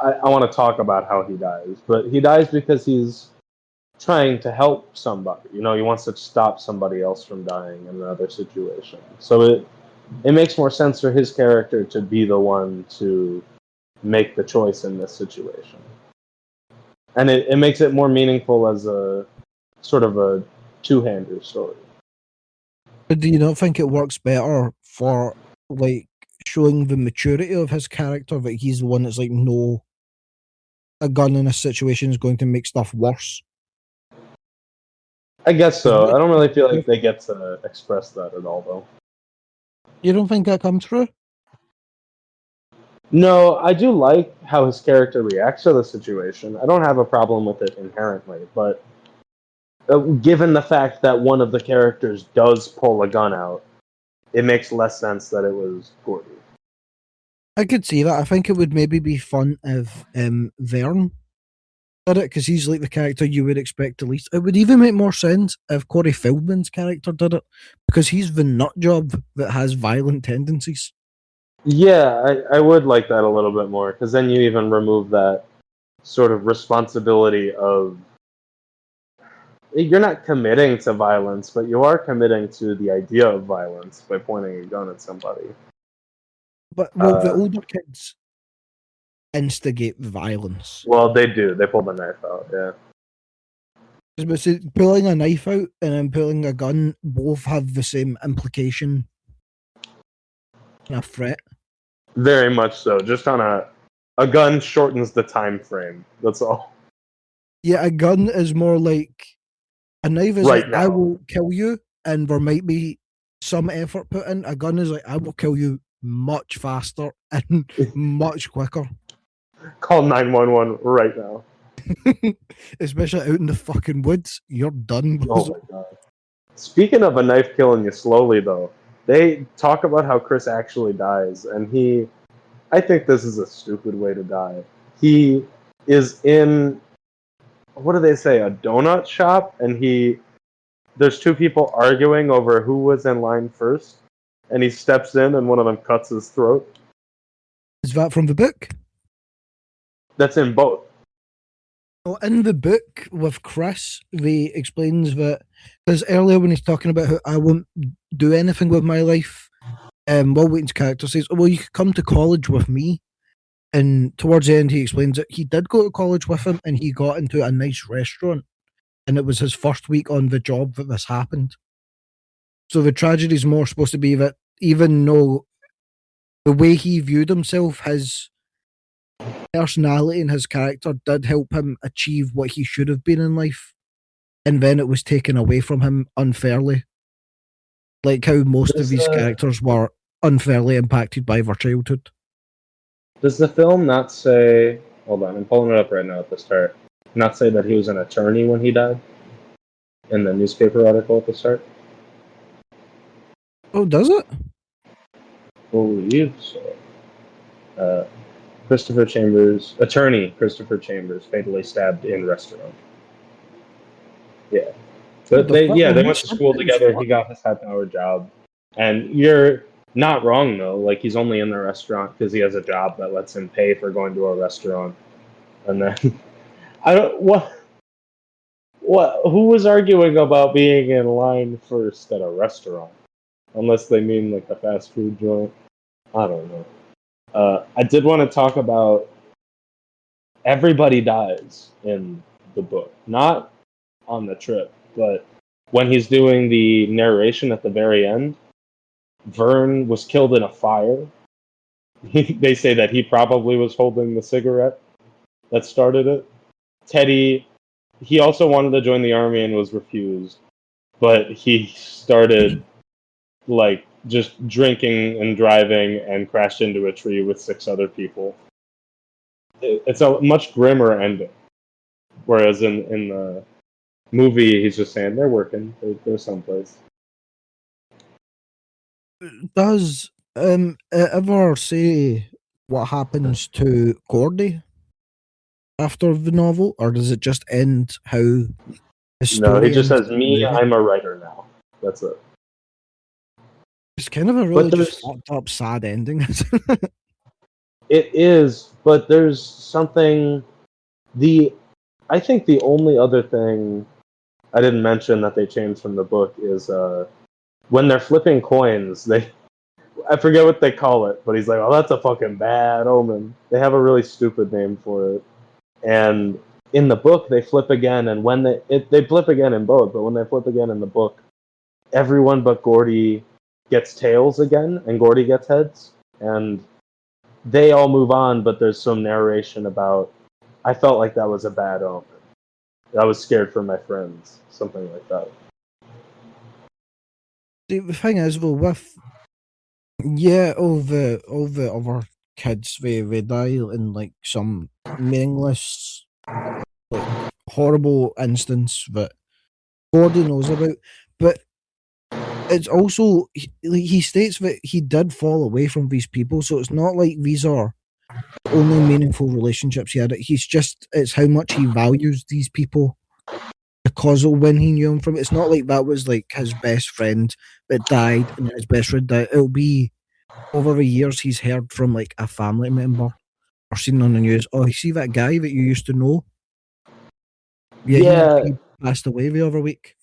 I want to talk about how he dies, but he dies because he's trying to help somebody. He wants to stop somebody else from dying in another situation. So it makes more sense for his character to be the one to make the choice in this situation. And it makes it more meaningful as a sort of a two-hander story. But do you not think it works better for like showing the maturity of his character, that he's the one that's like, no, a gun in a situation is going to make stuff worse? I guess so. I don't really feel like they get to express that at all, though. You don't think that comes through? No, I do like how his character reacts to the situation. I don't have a problem with it inherently, but given the fact that one of the characters does pull a gun out, it makes less sense that it was Gordy. I could see that. I think it would maybe be fun if Vern did it, because he's like the character you would expect to least. It would even make more sense if Corey Feldman's character did it, because he's the nut job that has violent tendencies. Yeah, I would like that a little bit more, because then you even remove that sort of responsibility of. You're not committing to violence, but you are committing to the idea of violence by pointing a gun at somebody. But the older kids instigate violence. Well, they do. They pull the knife out, yeah. But see, pulling a knife out and then pulling a gun both have the same implication and a threat. Very much so. Just on a gun shortens the time frame. That's all. Yeah, a gun is more like a knife is Right like, now. I will kill you, and there might be some effort put in. A gun is like, I will kill you much faster and much quicker. Call 911 right now. Especially out in the fucking woods. You're done. Oh my god. Speaking of a knife killing you slowly, though, they talk about how Chris actually dies, and I think this is a stupid way to die. He is in, what do they say, a donut shop, and there's two people arguing over who was in line first, and he steps in and one of them cuts his throat. Is that from the book? That's in both. Well, in the book with Chris, he explains that, because earlier when he's talking about how I won't do anything with my life, Will Wheaton's character says, well, you could come to college with me. And towards the end, he explains that he did go to college with him and he got into a nice restaurant. And it was his first week on the job that this happened. So the tragedy is more supposed to be that even though the way he viewed himself, his personality and his character did help him achieve what he should have been in life, and then it was taken away from him unfairly. Like how most of these characters were unfairly impacted by their childhood. Does the film not say... Hold on, I'm pulling it up right now at the start. Not say that he was an attorney when he died? In the newspaper article at the start? Oh, does it? Believe so. Attorney Christopher Chambers, fatally stabbed in restaurant. Yeah. But they went to school together. He got his high-powered job. And you're not wrong, though. Like, he's only in the restaurant because he has a job that lets him pay for going to a restaurant. And then... Who was arguing about being in line first at a restaurant? Unless they mean, like, a fast food joint. I don't know. I did want to talk about everybody dies in the book. Not on the trip, but when he's doing the narration at the very end, Vern was killed in a fire. They say that he probably was holding the cigarette that started it. Teddy, he also wanted to join the army and was refused, but he started like just drinking and driving and crashed into a tree with 6 other people. It's a much grimmer ending. Whereas in the movie, he's just saying they're working, they're someplace. Does it ever say what happens to Gordy after the novel, or does it just end how the story No, he just ends says, in the "Me, movie? I'm a writer now." That's it. It's kind of a really just fucked up, sad ending. It is, but there's something. I think the only other thing I didn't mention that they changed from the book is when they're flipping coins. I forget what they call it, but he's like, "Oh, that's a fucking bad omen." They have a really stupid name for it, and in the book they flip again, and when they flip again in both, but when they flip again in the book, everyone but Gordy gets tails again, and Gordy gets heads, and they all move on, but there's some narration about, I felt like that was a bad omen. I was scared for my friends, something like that. See, the thing is, though, with all the other kids, they die in like some meaningless, like horrible instance that Gordy knows about, but it's also he states that he did fall away from these people, so it's not like these are the only meaningful relationships he had. It's how much he values these people because of when he knew him from. It's not like that was like his best friend that died and his best friend died. It'll be over the years he's heard from like a family member or seen on the news. Oh, you see that guy that you used to know? Yeah, he passed away the other week.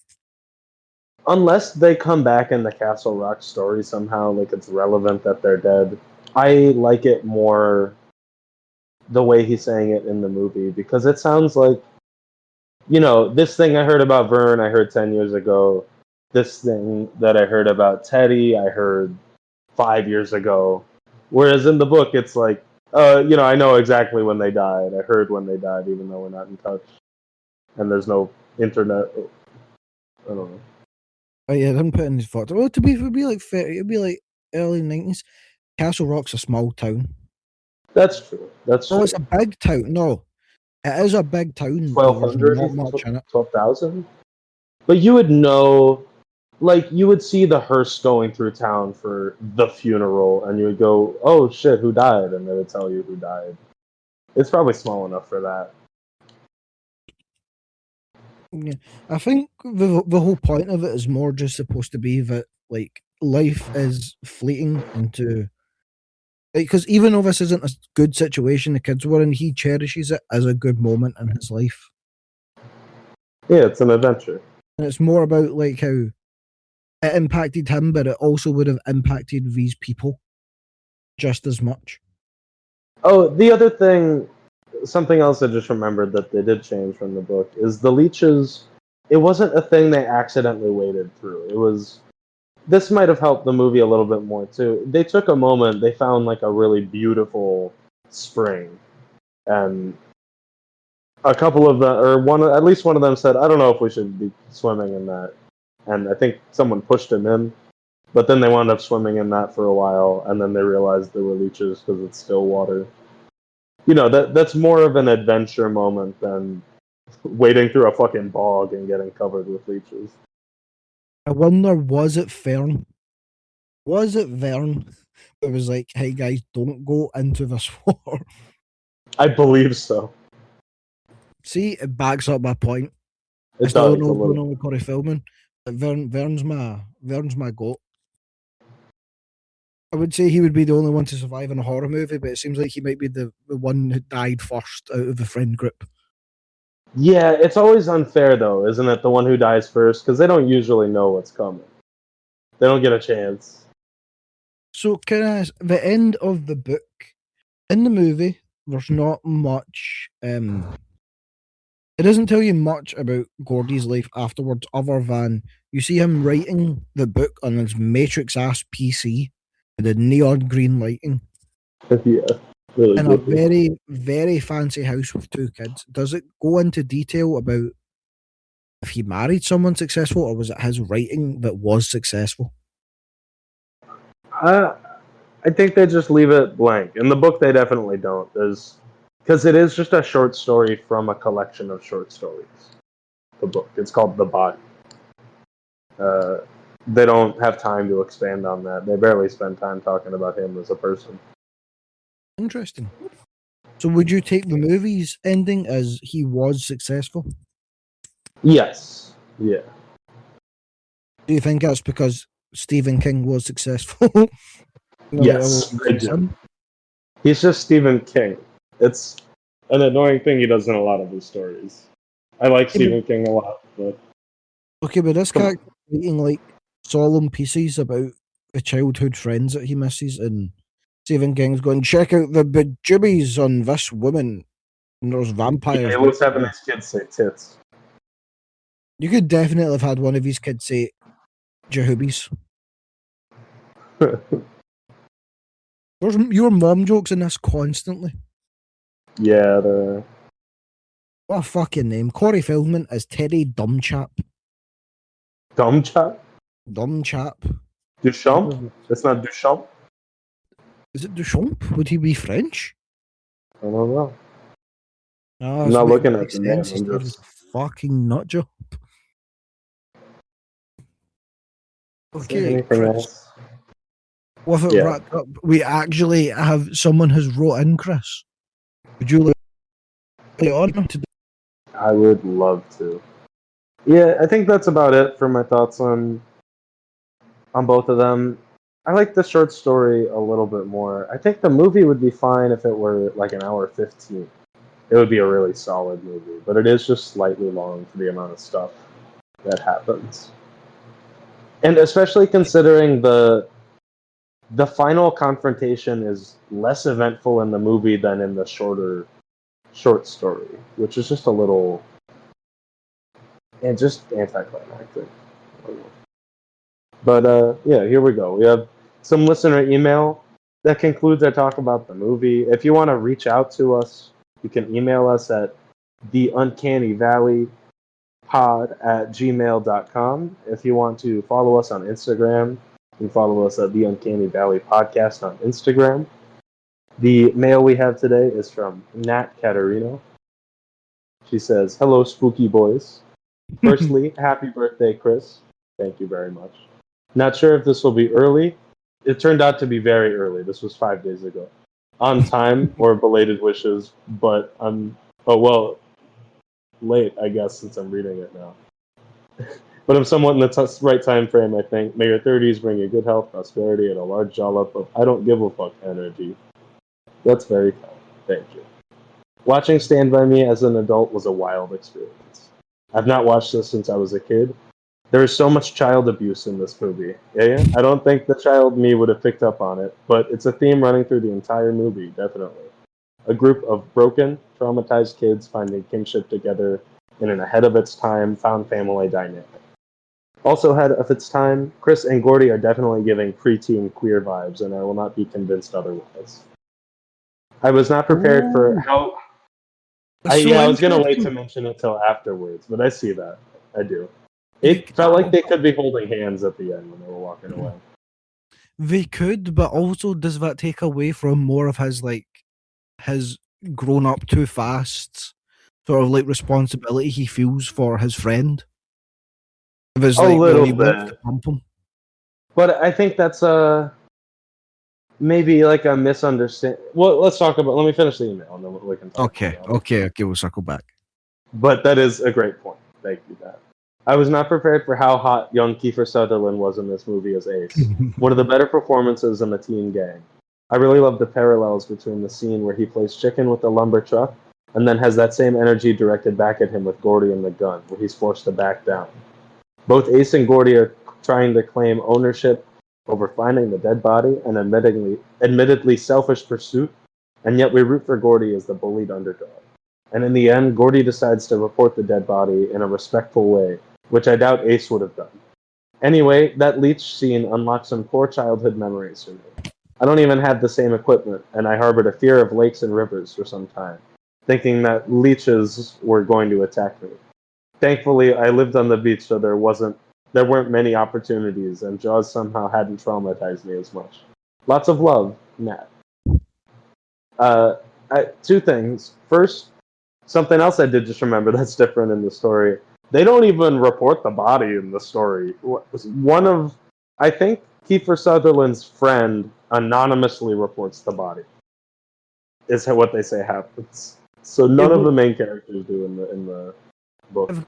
Unless they come back in the Castle Rock story somehow, like it's relevant that they're dead. I like it more the way he's saying it in the movie, because it sounds like, this thing I heard about Vern, I heard 10 years ago. This thing that I heard about Teddy, I heard 5 years ago. Whereas in the book, it's like, I know exactly when they died. I heard when they died, even though we're not in touch. And there's no internet. I don't know. Oh yeah, I didn't put in his photo. Well, it would be like 30, it'd be like early 90s. Castle Rock's a small town. That's true. Oh, it's a big town. No, it is a big town. 1,200? Not much in it. 12,000? But you would know, like, you would see the hearse going through town for the funeral, and you would go, "Oh shit, who died?" And they would tell you who died. It's probably small enough for that. Yeah, I think the whole point of it is more just supposed to be that like life is fleeting into, because even though this isn't a good situation the kids were in, he cherishes it as a good moment in his life. Yeah, it's an adventure. And it's more about like how it impacted him, but it also would have impacted these people just as much. Oh, the other thing, something else I just remembered that they did change from the book is the leeches. It wasn't a thing they accidentally waded through. It was. This might have helped the movie a little bit more too. They took a moment. They found like a really beautiful spring, and a couple of them, or one, at least one of them said, "I don't know if we should be swimming in that." And I think someone pushed him in, but then they wound up swimming in that for a while, and then they realized there were leeches because it's still water. That's more of an adventure moment than wading through a fucking bog and getting covered with leeches. I wonder, was it Vern? Was it Vern? It was like, "Hey guys, don't go into this water." I believe so. See, it backs up my point. It I still does don't a know what's going little. on with Corey Feldman, but Vern's my goat. I would say he would be the only one to survive in a horror movie, but it seems like he might be the one who died first out of the friend group. Yeah, it's always unfair though, isn't it? The one who dies first, because they don't usually know what's coming. They don't get a chance. So, can I ask, the end of the book, in the movie, there's not much. It doesn't tell you much about Gordy's life afterwards, other than you see him writing the book on his Matrix ass PC with the neon green lighting. Yeah, really In a good. very, very fancy house with 2 kids. Does it go into detail about if he married someone successful, or was it his writing that was successful? I think they just leave it blank. In the book, they definitely don't. Because it is just a short story from a collection of short stories. The book. It's called The Body. Uh, they don't have time to expand on that. They barely spend time talking about him as a person. Interesting. So would you take the movie's ending as he was successful? Yes. Yeah. Do you think that's because Stephen King was successful? Yes, I do. He's just Stephen King. It's an annoying thing he does in a lot of his stories. I like Stephen King a lot, but okay, but this character writing like solemn pieces about the childhood friends that he misses, and Stephen King's going, check out the bejubies on this woman, and there's vampires. he was having his kids say tits. You could definitely have had one of his kids say jahoobies. There's your mom jokes in this constantly. Yeah, What a fucking name. Corey Feldman as Teddy Dumbchap. Dumbchap? Dumbchap. Duchamp? It's not Duchamp? Is it Duchamp? Would he be French? I don't know. No, I'm not looking at the name. He started a fucking nut job. Okay, anything Chris. else? With it wrapped up, we actually have someone has wrote in, Chris. Would you like on to do? I would love to. Yeah, I think that's about it for my thoughts on both of them. I like the short story a little bit more. I think the movie would be fine if it were like an hour 15. It would be a really solid movie, but it is just slightly long for the amount of stuff that happens. And especially considering the final confrontation is less eventful in the movie than in the short story, which is just a little and just anticlimactic. But yeah, here we go. We have some listener email that concludes our talk about the movie. If you want to reach out to us, you can email us at theuncannyvalleypod@gmail.com. If you want to follow us on Instagram, you can follow us at The Uncanny Valley Podcast on Instagram. The mail we have today is from Nat Catarino. She says, "Hello, spooky boys. Firstly, happy birthday, Chris. Thank you very much. Not sure if this will be early. It turned out to be very early. This was 5 days ago. On time or belated wishes, but late, I guess, since I'm reading it now. But I'm somewhat in the right time frame, I think. May your 30s bring you good health, prosperity, and a large dollop of I don't give a fuck energy." That's very kind. Thank you. Watching Stand By Me as an adult was a wild experience. I've not watched this since I was a kid. There is so much child abuse in this movie. Yeah, I don't think the child me would have picked up on it, but it's a theme running through the entire movie, definitely. A group of broken, traumatized kids finding kinship together in an ahead of its time, found family dynamic. Also ahead of its time, Chris and Gordy are definitely giving preteen queer vibes, and I will not be convinced otherwise. I was not prepared for how... I was going to wait to mention it till afterwards, but I see that. I do. It felt like they could be holding hands at the end when they were walking away. They could, but also does that take away from more of his grown up too fast sort of like responsibility he feels for his friend? It was a little bit. To pump him. But I think that's maybe like a misunderstanding. Well, let me finish the email and then we can talk. Okay, we'll circle back. But that is a great point. Thank you, Matt. I was not prepared for how hot young Kiefer Sutherland was in this movie as Ace. One of the better performances in the teen gang. I really love the parallels between the scene where he plays chicken with the lumber truck and then has that same energy directed back at him with Gordy and the gun, where he's forced to back down. Both Ace and Gordy are trying to claim ownership over finding the dead body, an admittedly selfish pursuit, and yet we root for Gordy as the bullied underdog. And in the end, Gordy decides to report the dead body in a respectful way, which I doubt Ace would have done. Anyway, that leech scene unlocked some poor childhood memories for me. I don't even have the same equipment, and I harbored a fear of lakes and rivers for some time, thinking that leeches were going to attack me. Thankfully, I lived on the beach, so there weren't many opportunities, and Jaws somehow hadn't traumatized me as much. Lots of love, Matt. Uh, two things. First, something else I did just remember that's different in the story. They don't even report the body in the story. One of, I think, Kiefer Sutherland's friend anonymously reports the body. Is what they say happens. So none of the main characters do in the book. If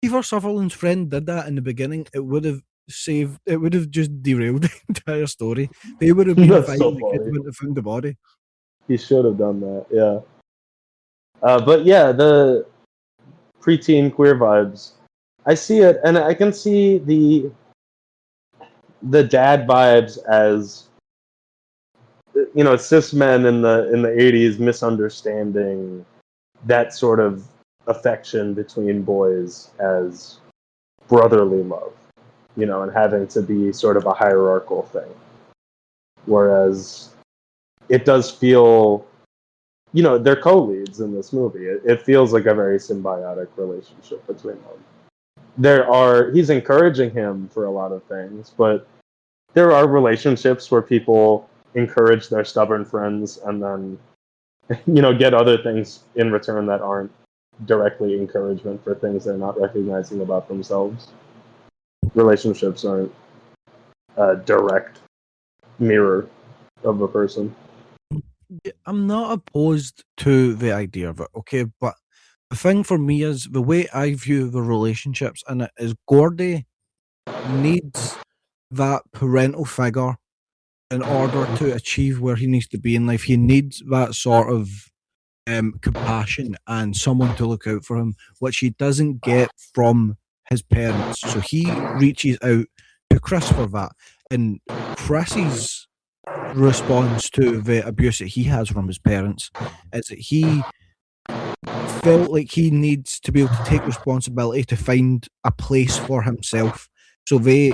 Kiefer Sutherland's friend did that in the beginning, it would have just derailed the entire story. They would have been That's fine. so The kids funny. wouldn't have found the body. He should have done that. Yeah. But yeah, the preteen queer vibes. I see it, and I can see the dad vibes as cis men in the 80s misunderstanding that sort of affection between boys as brotherly love, and having to be sort of a hierarchical thing. Whereas it does feel, they're co-leads in this movie. It feels like a very symbiotic relationship between them. He's encouraging him for a lot of things, but there are relationships where people encourage their stubborn friends and then get other things in return that aren't directly encouragement for things they're not recognizing about themselves. Relationships aren't a direct mirror of a person. I'm not opposed to the idea of it, okay, but the thing for me is the way I view the relationships in it is Gordy needs that parental figure in order to achieve where he needs to be in life. He needs that sort of compassion and someone to look out for him, which he doesn't get from his parents. So he reaches out to Chris for that. And Chris's response to the abuse that he has from his parents is that he felt like he needs to be able to take responsibility to find a place for himself. So they,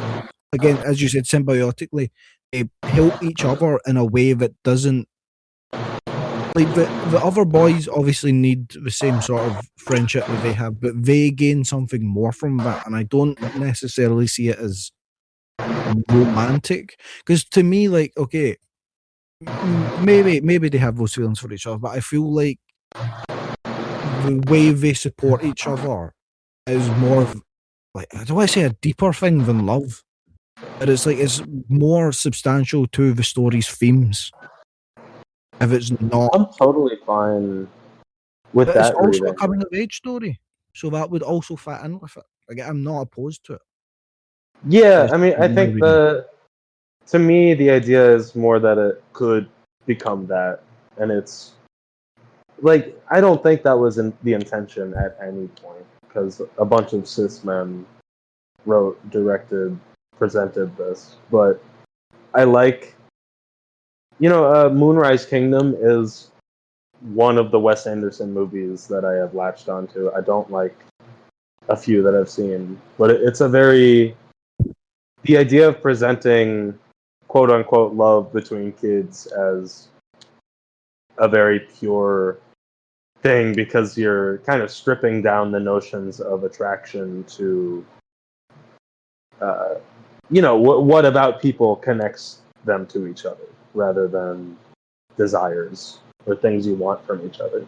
again, as you said, symbiotically, they help each other in a way that doesn't, like, the other boys obviously need the same sort of friendship that they have, but they gain something more from that, and I don't necessarily see it as romantic. Because to me, like, okay, maybe they have those feelings for each other, but I feel like the way they support each other is more of, like, I don't want to say a deeper thing than love, but it's more substantial to the story's themes. If it's not, I'm totally fine with but it's that also a reading. coming of age story, so that would also fit in with it. Like, I'm not opposed to it. Yeah, I mean, I My think reading. to me, the idea is more that it could become that, and it's like I don't think that was the intention at any point, because a bunch of cis men wrote, directed, presented this. But I like, Moonrise Kingdom is one of the Wes Anderson movies that I have latched onto. I don't like a few that I've seen, but it's the idea of presenting quote unquote love between kids as a very pure thing, because you're kind of stripping down the notions of attraction to what about people connects them to each other rather than desires or things you want from each other,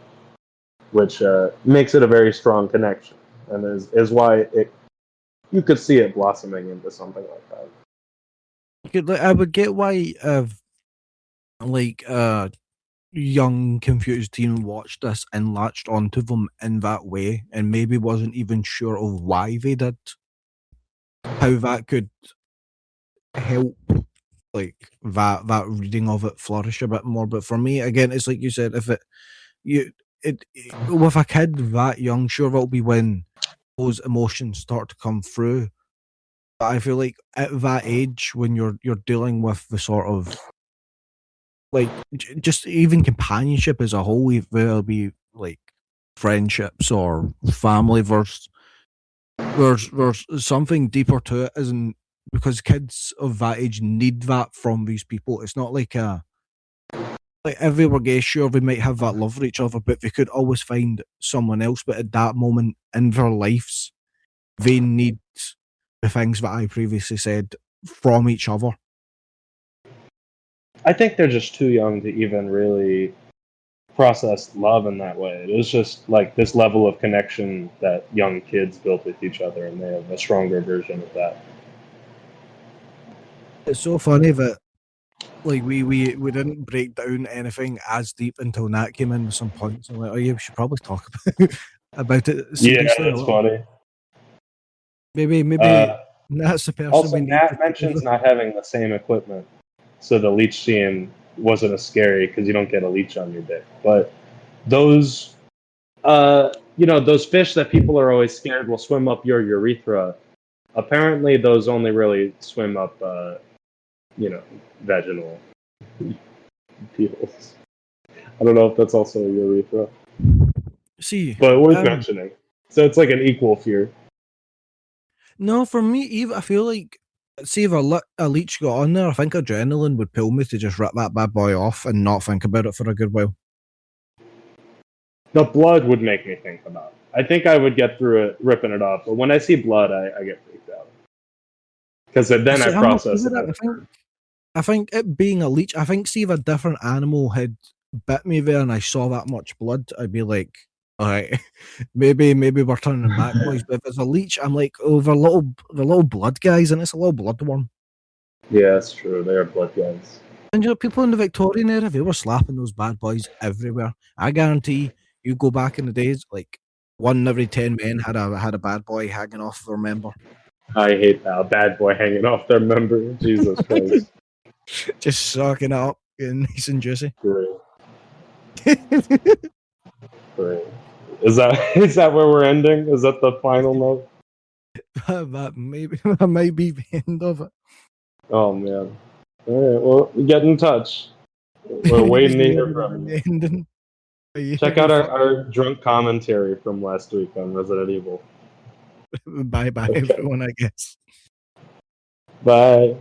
which makes it a very strong connection, and is why you could see it blossoming into something like that. I would get why like young confused teen watched this and latched onto them in that way and maybe wasn't even sure of why they did, how that could help, like, that reading of it flourish a bit more. But for me, again, it's like you said, if it with a kid that young, sure, that'll be when those emotions start to come through. But I feel like at that age, when you're dealing with the sort of, like, just even companionship as a whole, whether it be like friendships or family, there's something deeper to it, isn't, because kids of that age need that from these people. It's not like if they were gay, sure, they might have that love for each other, but they could always find someone else. But at that moment in their lives, they need the things that I previously said from each other. I think they're just too young to even really process love in that way. It was just like this level of connection that young kids built with each other, and they have a stronger version of that. It's so funny that like we didn't break down anything as deep until Nat came in with some points. I'm like, oh yeah, we should probably talk about it Yeah, seriously. that's funny. Maybe Uh, Nat's the person Also, we need. Nat mentions not having the same equipment, so the leech scene wasn't as scary because you don't get a leech on your dick. But those, those fish that people are always scared will swim up your urethra. Apparently, those only really swim up, vaginal peels. I don't know if that's also a urethra, See, but worth mentioning. So it's like an equal fear. no, for me, Eve, I feel like, see if a leech got on there, I think adrenaline would pull me to just rip that bad boy off and not think about it for a good while. The blood would make me think about it. I think I would get through it ripping it off, but when I see blood, I get freaked out. Because then See, I I'm process okay with it. that. I think it being a leech, I think see if a different animal had bit me there and I saw that much blood, I'd be like, all right, maybe we're turning back, boys. But if it's a leech, I'm like, oh, the little blood guys, and it's a little bloodworm. Yeah, that's true. They are blood guys. And people in the Victorian era, they were slapping those bad boys everywhere. I guarantee you go back in the days, like 1 in every 10 men had a bad boy hanging off their member. I hate that. A bad boy hanging off their member. Jesus Christ. Just sucking it up, getting nice and juicy. Great. Great. Is that where we're ending? Is that the final note? that might be the end of it. Oh man. All right. Well, get in touch. We're waiting to hear from you. Check out our drunk commentary from last week on Resident Evil. Bye, everyone, I guess. Bye.